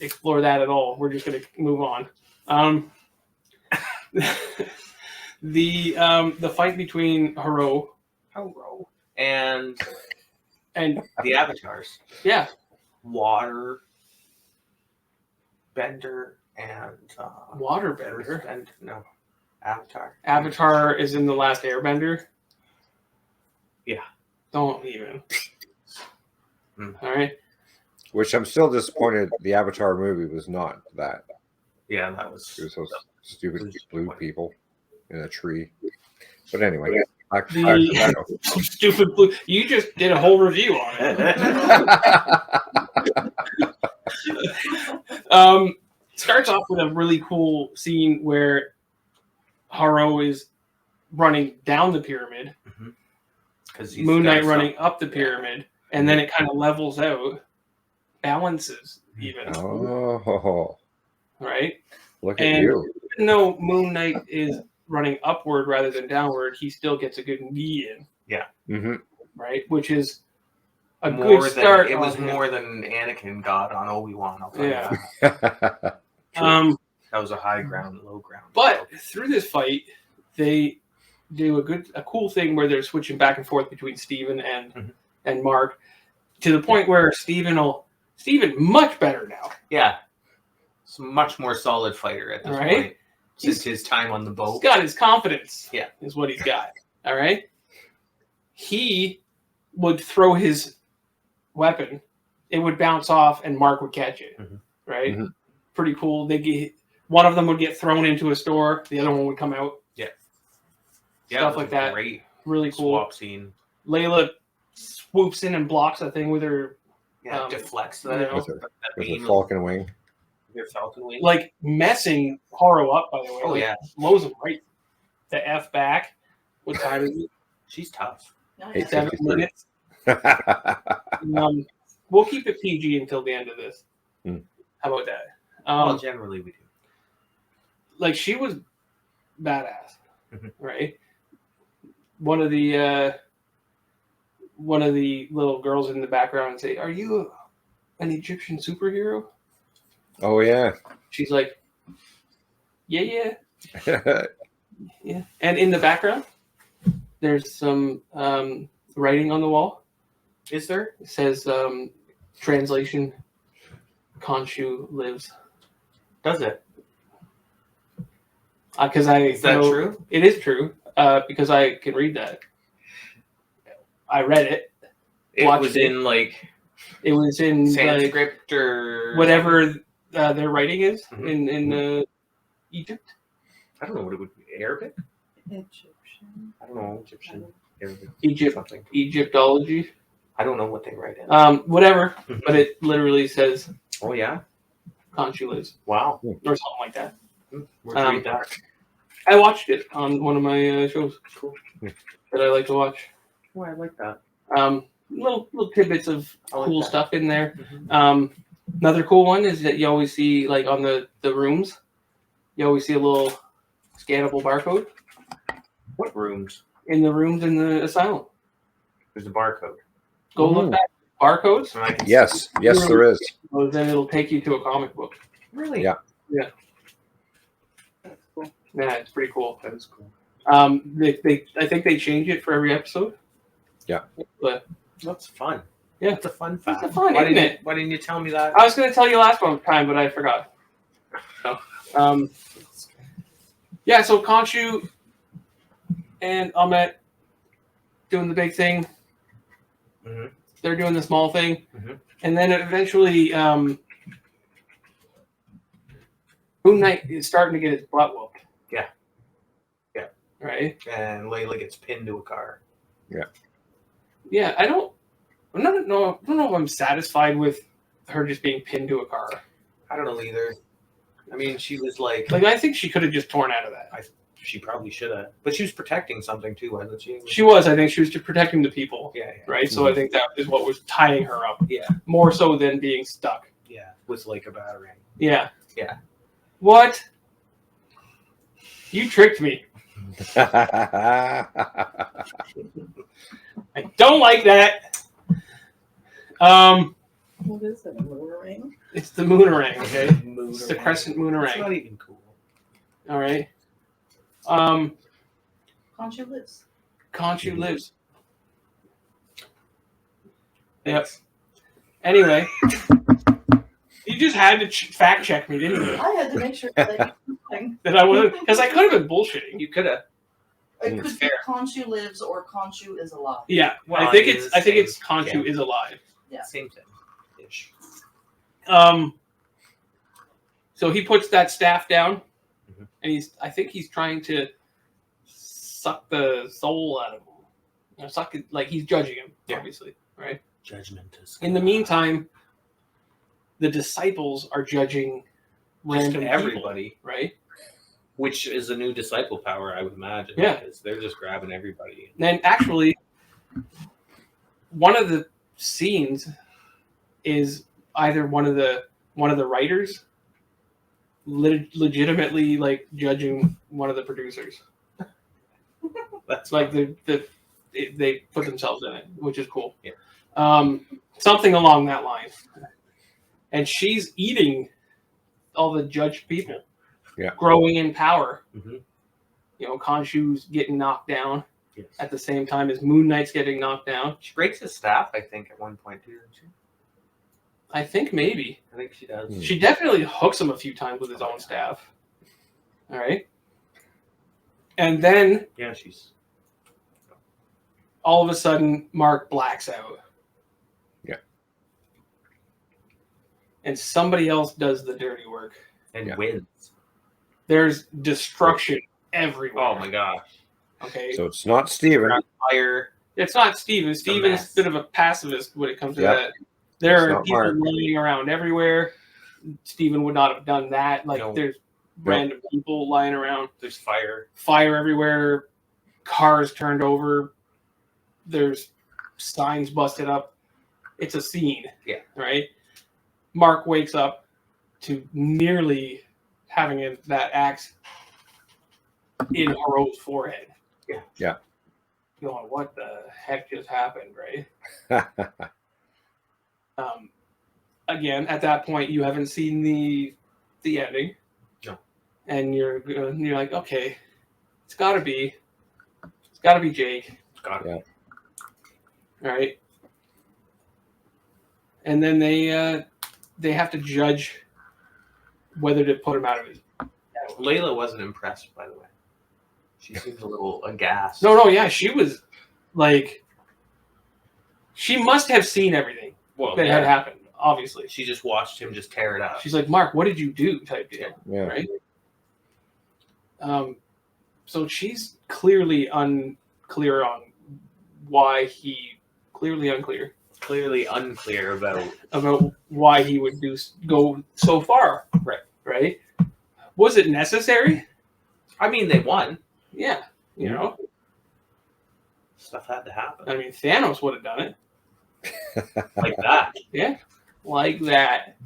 explore that at all. We're just going to move on. The fight between Haro and and the avatars, yeah, Water Bender and Waterbender. Earthbender. No, Avatar. Avatar is in the last Airbender. Yeah. Don't even. Mm. All right. Which I'm still disappointed the Avatar movie was not that. Yeah, that was. It was those stupid blue people in a tree. But anyway, back to The stupid blue. You just did a whole review on it. that. Starts off with a really cool scene where Haro is running down the pyramid, Because Moon Knight running up the pyramid, and then it kind of levels out, balances even, Oh, right? look at And you. even though Moon Knight is running upward rather than downward, he still gets a good knee in, Mm-hmm. right? Which is a more good start. Than, it was on him. more than Anakin got on Obi-Wan. I'll tell Yeah. you that. That was a high ground, low ground. But through this fight, they do a cool thing where they're switching back and forth between Steven and Mark, to the point where Steven much better now. Yeah, it's a much more solid fighter at this Right? point since his time on the He's boat. got his confidence. Yeah. Is what he's got. All right. He would throw his weapon, it would bounce off, and Mark would catch it. Mhm. Right. Mhm. Pretty cool. One of them would get thrown into a store. The other one would come out. Yeah, Stuff it was like a that. Great Really cool. swap scene. Layla swoops in and blocks that thing with her, Yeah, deflects you that. know, With that a beam falcon wing. Your Falcon wing. like messing Haro up. By the way, Oh Like, yeah, blows him right the f back. What time is it? she's tough. Yeah, Hey, yeah. 7 minutes. We'll keep it PG until the end of this. Hmm. How about that? Well, generally we do. Like she was badass, Mhm. right? One of the little girls in the background say, "Are you an Egyptian superhero?" Oh, yeah. She's like, "Yeah." And in the background, there's some writing on the wall. Is there? It says translation: Khonshu lives. Does it? Because I Is that know true? it is true. Because I can read that. I read it. It Watched was it. in like It was in like, Sanskrit or whatever their writing is Mhm. in Egypt. I don't know what it would be. Arabic? Egyptian. I don't know. Egyptian. Arabic. Egypt, Something. Egyptology. I don't know what they write in. Whatever. But it literally says Oh yeah. Khonshu lives Wow. or something like that. Where'd you read that? I watched it on one of my shows. Cool. That I like to watch. Oh, I like that. Little tidbits of I like cool that. stuff in there. Mhm. Another cool one is that you always see, like on the rooms, you always see a little scannable barcode What rooms? in the rooms in the asylum. There's a barcode. Go look back barcodes, And I can Yes, yes, there is. then it'll take you to a comic book. Really? Yeah. Yeah. That's cool. Yeah, it's pretty cool. That is cool. I think they change it for every episode. Yeah. But That's fun. Yeah. It's a fun fact. It's fun, why isn't didn't it? Why didn't you tell me that? I was going to tell you last time, but I forgot. So, yeah, so Khonshu and Ahmet doing the big thing. Mhm. They're doing the small thing. Mhm. And then eventually Moon Knight is starting to get his butt whooped. Yeah. Yeah. Right? And Layla gets pinned to a car. Yeah, I don't know if I'm satisfied with her just being pinned to a car. I don't know either. I mean, she was like I think she could have just torn out of that. she probably should have, but she was protecting something too, wasn't she? She was. I think she was just protecting the people. Yeah. Right? So I think that is what was tying her up. Yeah. More so than being stuck. Yeah. With like a battering. Yeah. Yeah. What? You tricked me. Yeah. I don't like that. What is it? A mooring? It's the moonerang, okay? It's the crescent It's moonerang. not even cool. All right. Khonshu lives. Khonshu lives. Yep. Anyway, you just had to fact check me, didn't you? I had to make sure that That I wasn't, because I could have been bullshitting. You could have. it could be Fair. Khonshu lives or Khonshu is alive. Yeah, Well, I think it is it's the Khonshu same. is alive. Yeah. Same thing. Ish. So he puts that staff down, Mhm. and I think he's trying to suck the soul out of him. Suck it, like he's judging him, Yeah. obviously, right? Judgment is. In the meantime, the disciples are judging random everybody, people, right? which is a new disciple power, I would imagine. Yeah. Because they're just grabbing everybody. And actually, one of the scenes is either one of the writers legitimately like judging one of the producers. That's Like they put themselves in it, which is cool. Yeah. Something along that line. And she's eating all the judged people. Yeah. Growing in power. Mhm. You know, Khonshu's getting knocked down Yes. at the same time as Moon Knight's getting knocked down. She breaks his staff, I think, at one point too, doesn't she? I think maybe. I think she does. She definitely hooks him a few times with his own staff. All right. And then Yeah, she's. all of a sudden, Mark blacks out. Yeah. And somebody else does the dirty work. And Yeah. wins. There's destruction everywhere. Oh my gosh. Okay. So it's not Steven. Fire. It's not Steven. Steven's mess. a bit of a pacifist when it comes to Yeah. that. There It's are not people Mark. running around everywhere. Steven would not have done that. Like, No. there's random people lying around. There's fire. Fire everywhere. Cars turned over. There's signs busted up. It's a scene. Yeah. Right? Mark wakes up to nearly having that axe in Horo's forehead. Yeah. Yeah. Going, what the heck just happened, right? Again, at that point, you haven't seen the ending. No. And you're like, okay, it's got to be got to be Jake. Got it. Yeah. All right. And then they have to judge whether to put him out of his. Layla wasn't impressed, by the way. She seemed a little aghast. No, yeah, she was like, she must have seen everything Well, that had happened. Obviously, she just watched him just tear it up. she's like, Mark, what did you do? Type deal, Yeah. right? So she's clearly unclear on why he unclear about why he would go so far. Right? Was it necessary? I mean, they won. Yeah, you know. Stuff had to happen. I mean, Thanos would have done it Like that. Yeah, like that.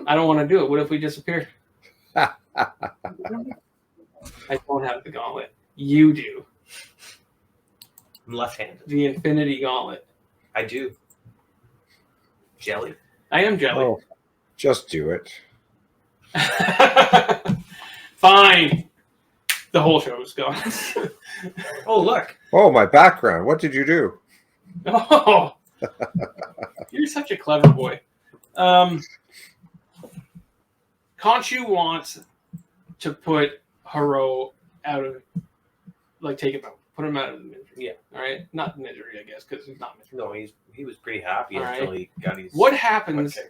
I don't want to do it. What if we disappear? I don't have the gauntlet. You do. I'm left-handed. The Infinity Gauntlet. I do. Jelly. I am jelly. Oh, just do it. Fine. The whole show is gone. Oh, look. Oh, my background. What did you do? Oh, you're such a clever boy. Khonshu wants to put Haro out of, like, take him out, put him out of the misery. Yeah. All right, not misery, I guess, because he's not misery. No, he was pretty happy All until right. he got his. What happens butt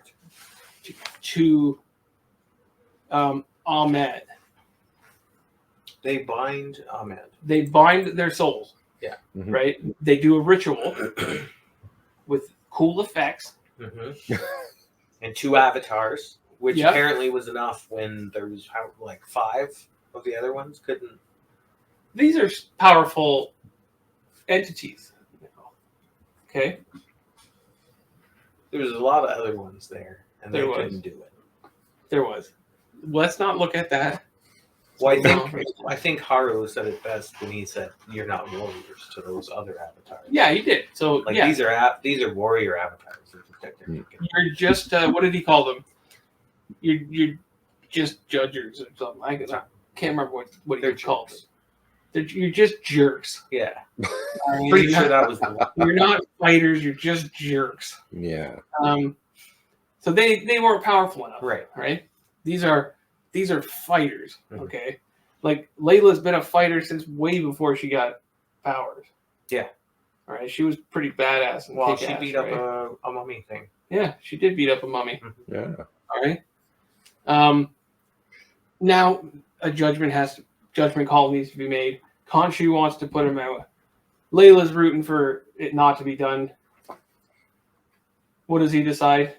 kicked. to Ahmed? They bind Ahmed. They bind their souls. Yeah. Mhm. Right. They do a ritual with cool effects. Mm-hmm. And 2 avatars, which Yep. apparently was enough when there was like 5 of the other ones couldn't. These are powerful entities. Okay. There was a lot of other ones there, and There they was. couldn't do it. There was. Let's not look at that. Well, No. I think Haru said it best when he said, "You're not warriors" to those other avatars. Yeah, he did. So Like yeah, these are warrior avatars. They're protected. you're just what did he call them? You're just judgers or something. I can't remember what They're he called jerks. them. You're just jerks. Yeah, I mean, pretty you're sure not- that was the one. You're not fighters. You're just jerks. Yeah. So they weren't powerful enough. Right. Right. These are fighters. Mhm. Okay. Like Layla's been a fighter since way before she got powers. Yeah. All right. She was pretty badass. And Well, she kick-ass, beat right? up a mummy thing. Yeah, she did beat up a mummy. Yeah. All right. Now a judgment call needs to be made. Khonshu wants to put him out. Layla's rooting for it not to be done. What does he decide?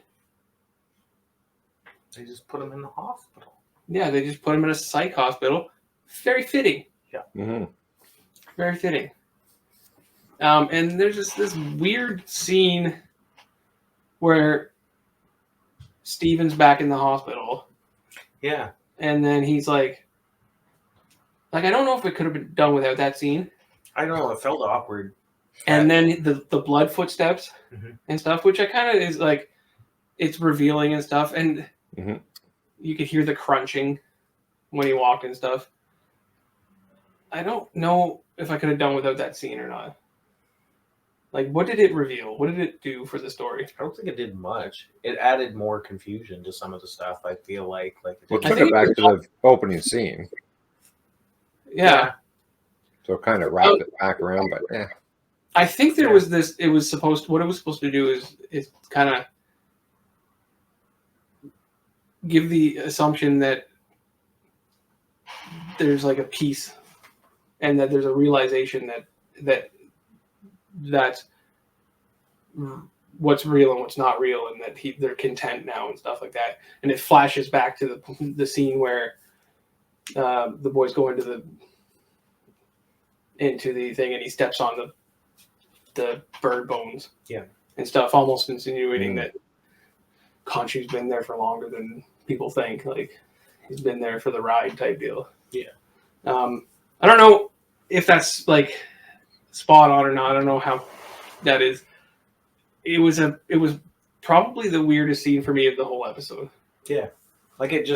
They just put him in the hospital. Yeah, they just put him in a psych hospital. Very fitting. Mm-hmm. Very fitting. And there's just this weird scene where Steven's back in the hospital, Yeah. and then he's like, I don't know if it could have been done without that scene. I don't know. It felt awkward. And then the blood footsteps Mhm. and stuff, which I kind of is like, it's revealing and stuff, and Mhm. you could hear the crunching when he walked and stuff. I don't know if I could have done without that scene or not. Like, what did it reveal? What did it do for the story? I don't think it did much. It added more confusion to some of the stuff. I feel like Well, it took think it back to the opening scene, Yeah. so it kind of wrapped it back around. But yeah, I think there Yeah. was this. It was supposed. What it was supposed to do is kind of give the assumption that there's like a peace, and that there's a realization that's what's real and what's not real, and that they're content now and stuff like that. And it flashes back to the scene where the boys go into the thing, and he steps on the bird bones, and stuff, almost insinuating that Khonshu's been there for longer than people think. Like, he's been there for the ride type deal. Yeah. I don't know if that's like spot on or not. I don't know how that is. It was probably the weirdest scene for me of the whole episode. Yeah, like it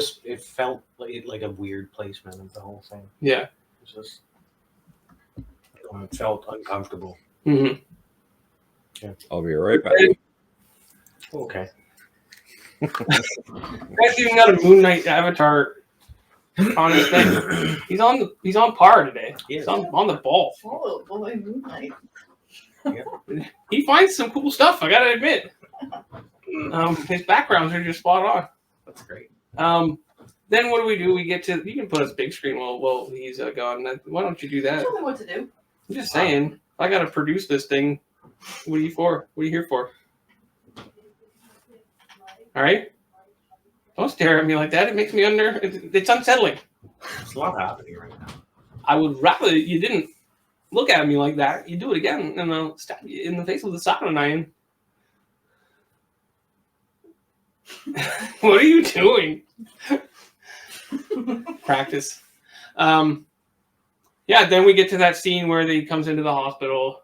felt like a weird placement of the whole thing. Yeah. It's just It felt uncomfortable. Mm-hmm. I'll be right back. Okay. That's even got a Moon Knight avatar on his thing. He's on par today. He's on the ball. Oh, boy, Moonlight. He finds some cool stuff, I gotta admit. His backgrounds are just spot on. That's great. Then what do? We get to, you can put us big screen while he's gone. Why don't you do that? Tell me what to do. I'm just saying, I gotta produce this thing. What are you for? What are you here for? All right? Don't stare at me like that. It makes me it's unsettling. There's a lot happening right now. I would rather you didn't look at me like that. You do it again, and I'll stab you in the face with a soldering iron. What are you doing? Practice. Yeah, then we get to that scene where he comes into the hospital,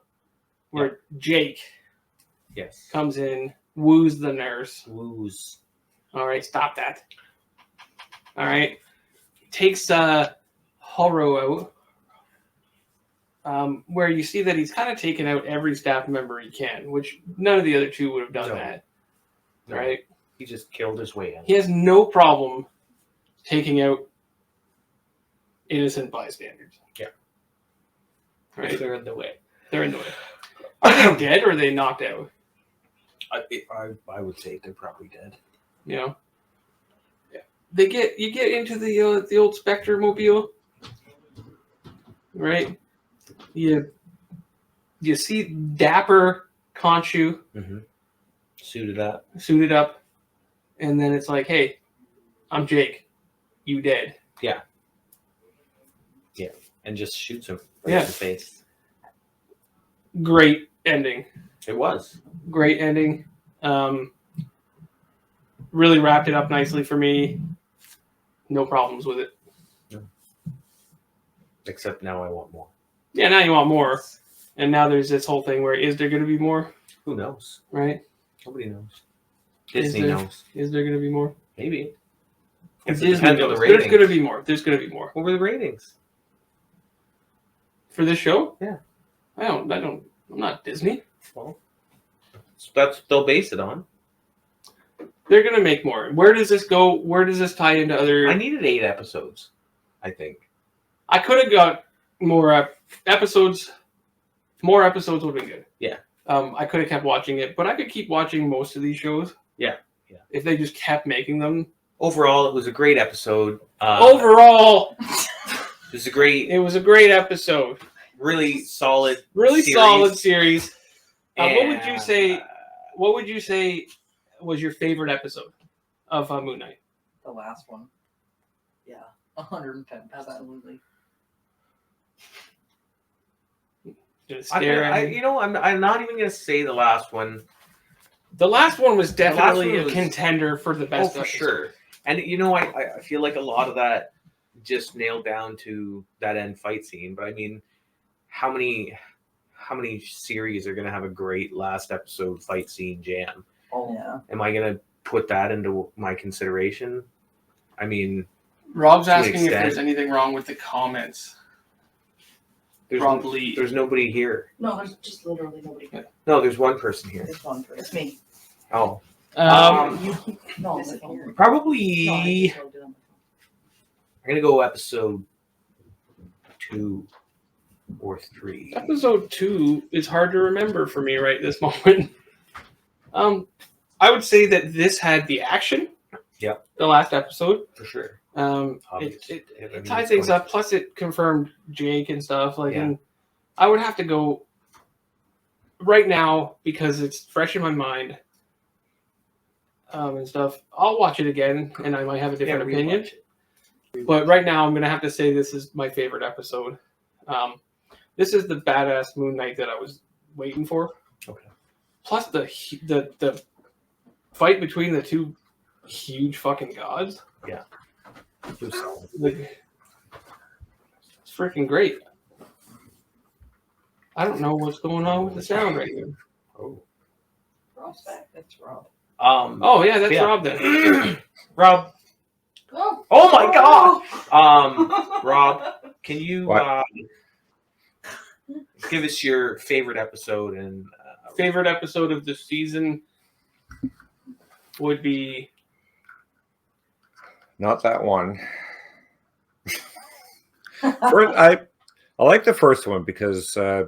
where Jake comes in, woos the nurse. Woos. All right, stop that. All right. Takes Horror out, where you see that he's kind of taken out every staff member he can, which none of the other two would have done that. No. Right? He just killed his way in. He has no problem taking out innocent bystanders. Yeah. Right? They're in the way. They're in the way. Are they dead or are they knocked out? I would say they're probably dead. You know? You get into the old Spectre mobile, right? You see dapper Khonshu Suited up, and then it's like, hey, I'm Jake, you dead. Yeah, and just shoots him in the face. Great ending. It was great ending. Really wrapped it up nicely for me. No problems with it. No. Except now I want more. Yeah, now you want more. And now there's this whole thing where, is there going to be more? Who knows? Right? Nobody knows. Disney knows. Is there going to be more? Maybe. It depends on the There's ratings. going to be more. There's going to be more. What were the ratings? For this show? Yeah. I'm not Disney. Well, that's they'll base it on. They're going to make more. Where does this go? Where does this tie into other... I needed 8 episodes, I think. I could have got more episodes. More episodes would have been good. Yeah. I could have kept watching it, but I could keep watching most of these shows. Yeah. If they just kept making them. Overall, it was a great episode. It was a great episode. Really solid. Solid series. What would you say was your favorite episode of Moon Knight? The last one. Yeah, 110. Absolutely. Just stare at me. I'm not even gonna say the last one. The last one was definitely was a contender for the best. For sure. And I feel like a lot of that just nailed down to that end fight scene. But I mean, how many series are gonna have a great last episode fight scene jam? Oh yeah. Am I gonna put that into my consideration? I mean, Rob's asking if there's anything wrong with the comments. There's nobody here. No, there's just literally nobody here. No, there's one person here. There's one person. It's me. Oh. No, probably. I'm gonna go episode 2 or 3. Episode 2 is hard to remember for me right this moment. I would say that this had the action. Yep. The last episode. For sure. It tied things up. Plus, it confirmed Jake and stuff. And I would have to go right now because it's fresh in my mind. And stuff. I'll watch it again, and I might have a different opinion. But right now, I'm gonna have to say this is my favorite episode. This is the badass Moon Knight that I was waiting for. Okay. Plus the fight between the two huge fucking gods. Yeah. It's freaking great. I don't know what's going on with the sound right here. Oh. Rob's back. That's Rob. Oh yeah, that's Rob then. Rob. Oh my God. Rob, can you Give us your favorite episode and Favorite episode of the season would be Not that one. First, I like the first one because I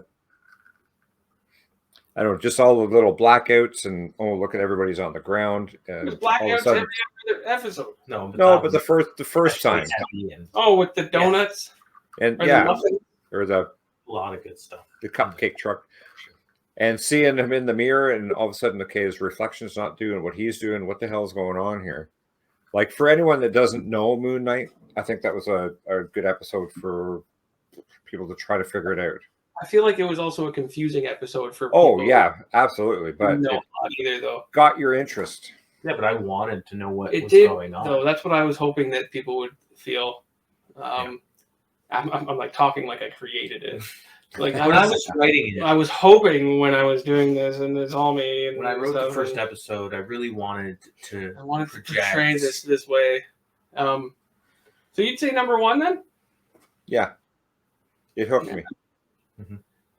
don't know, just all the little blackouts and look at everybody's on the ground. And there's all of a blackouts sudden, every other episode. no, but the first time, Oh, with the donuts and or yeah, the muffins? or the a lot of good stuff. cupcake truck, and seeing him in the mirror, and all of a sudden, okay, his reflection's not doing what he's doing. What the hell's going on here? Like, for anyone that doesn't know Moon Knight, I think that was a good episode for people to try to figure it out. I feel like it was also a confusing episode for Oh people yeah, absolutely. But no, it not either though. got your interest. Yeah, but I wanted to know what It was did going on. though. That's what I was hoping that people would feel. I'm like talking like I created it. Like When I was writing it, I was hoping when I was doing this, and it's all me. And when I wrote the stuff, first and episode, I really wanted to. I wanted to project. portray this way. So you'd say number one then? Yeah, it hooked me.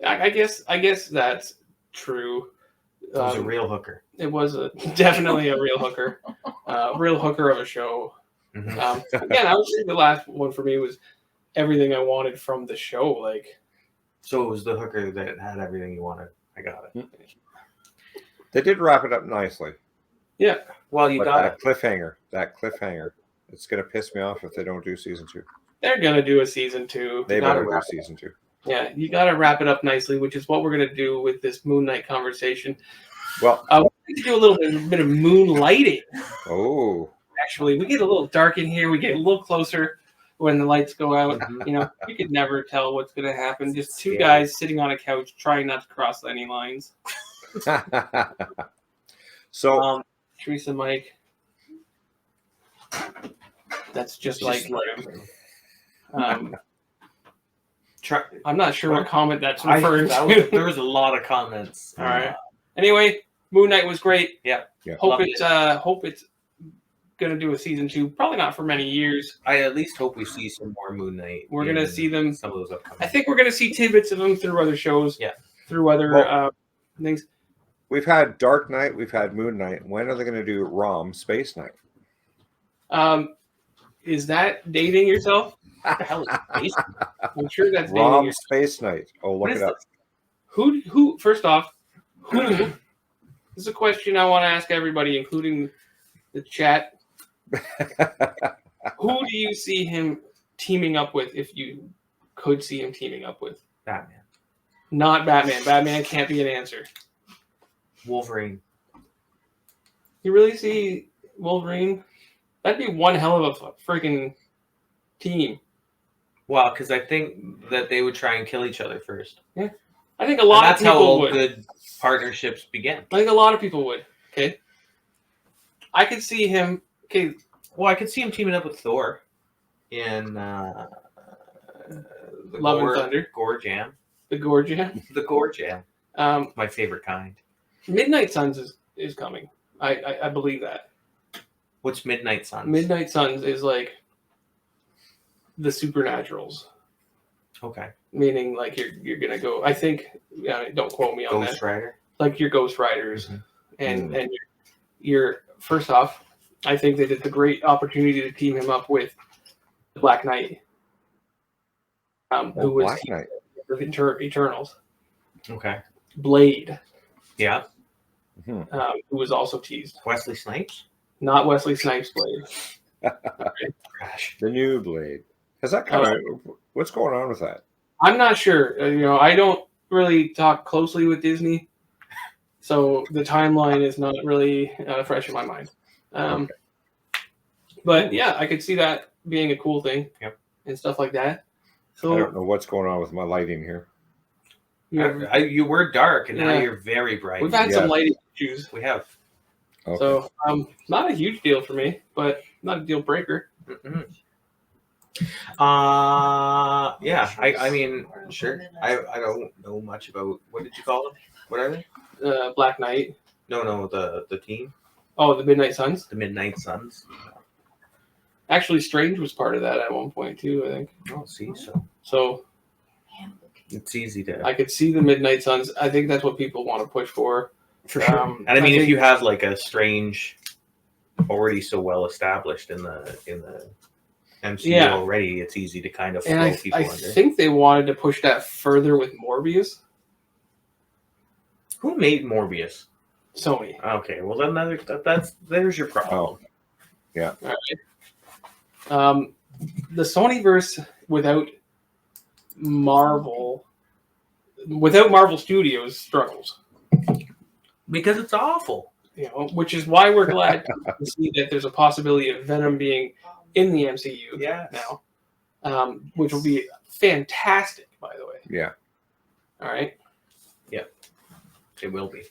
I guess that's true. It was a real hooker. It was definitely a real hooker, real hooker of a show. Mhm. Again, I would say the last one for me was everything I wanted from the show. Like, So it was the hooker that had everything you wanted. I got it. They did wrap it up nicely. yeah, Well, you But got it. that cliffhanger, it's going to piss me off if they don't do season 2. they're gonna do a season 2. They You gotta better do wrap- season 2. Yeah, you got to wrap it up nicely, which is what we're gonna do with this Moon Knight conversation. Well, We're going to do a little bit of moonlighting. oh, Actually, we get a little dark in here. We get a little closer when the lights go out. You know, you could never tell what's going to happen. Just two guys sitting on a couch trying not to cross any lines. so Teresa, Mike. That's just like him. I'm not sure what comment that's referring to. There was a lot of comments. All right. Anyway, Moon Knight was great. Yeah. Hope Loved it's gonna do a season 2. Probably not for many years. I at least hope we see some more Moon Knight. We're gonna in see them. some of those upcoming. I think we're gonna see tidbits of them through other shows. Yeah. Through other things. we've had Dark Knight, we've had Moon Knight. When are they going to do ROM Space Knight? Is that dating yourself? What the hell is space? I'm sure that's dating ROM yourself. Space Knight. Oh, look What it is up. Who? First off, who? This is a question I want to ask everybody, including the chat. Who do you see him teaming up with if you could see him teaming up with? Batman. Not Batman. Batman can't be an answer. Wolverine. You really see Wolverine? That'd be one hell of a freaking team. Well, because I think that they would try and kill each other first. I think a lot That's of how people all would. good partnerships begin. I think a lot of people would. Okay. I could see him. Okay. Well, I could see him teaming up with Thor in the Love and Thunder. Gore Jam. The Gorgia. The Gore Jam. My favorite kind. Midnight Suns is coming. I believe that. What's Midnight Suns? Midnight Suns is like the supernaturals. Okay. Meaning like you're gonna go. I think. Don't quote me on Ghost that. Rider. Like your Ghost Riders, Mhm. and you're first off. I think they did the great opportunity to team him up with the Black Knight, who was Black Knight. of Eternals. Okay. Blade, Yeah. Mhm. who was also teased. Wesley Snipes. Not Wesley Snipes' Blade. Gosh. The new Blade. Has that come out? What's going on with that? I'm not sure. I don't really talk closely with Disney, so the timeline is not really fresh in my mind. But yeah, I could see that being a cool thing. Yep. And stuff like that. I So don't know what's going on with my lighting here. You were dark, and now Yeah. you're very bright. we've had some Yeah. lighting issues, We have. Okay. so not a huge deal for me, but not a deal breaker. Mm-mm. Yeah. I mean, sure. I don't know much about, what did you call them? What are they? Black Knight. No, the team, Oh, the Midnight Suns. the Midnight Suns. Actually, Strange was part of that at one point too, I think. Oh, see, so So It's easy to. I could see the Midnight Suns. I think that's what people want to push for. For sure. And I mean, if think- you have like a Strange already so well established in the MCU already, it's easy to kind of flow And people I under. think they wanted to push that further with Morbius. Who made Morbius? Sony. Okay, well then there's your problem. Yeah. All right. The Sonyverse without Marvel Studios struggles. Because it's awful. You know, which is why we're glad to see that there's a possibility of Venom being in the MCU now, which will be fantastic, by the way. Yeah. All right. It will be.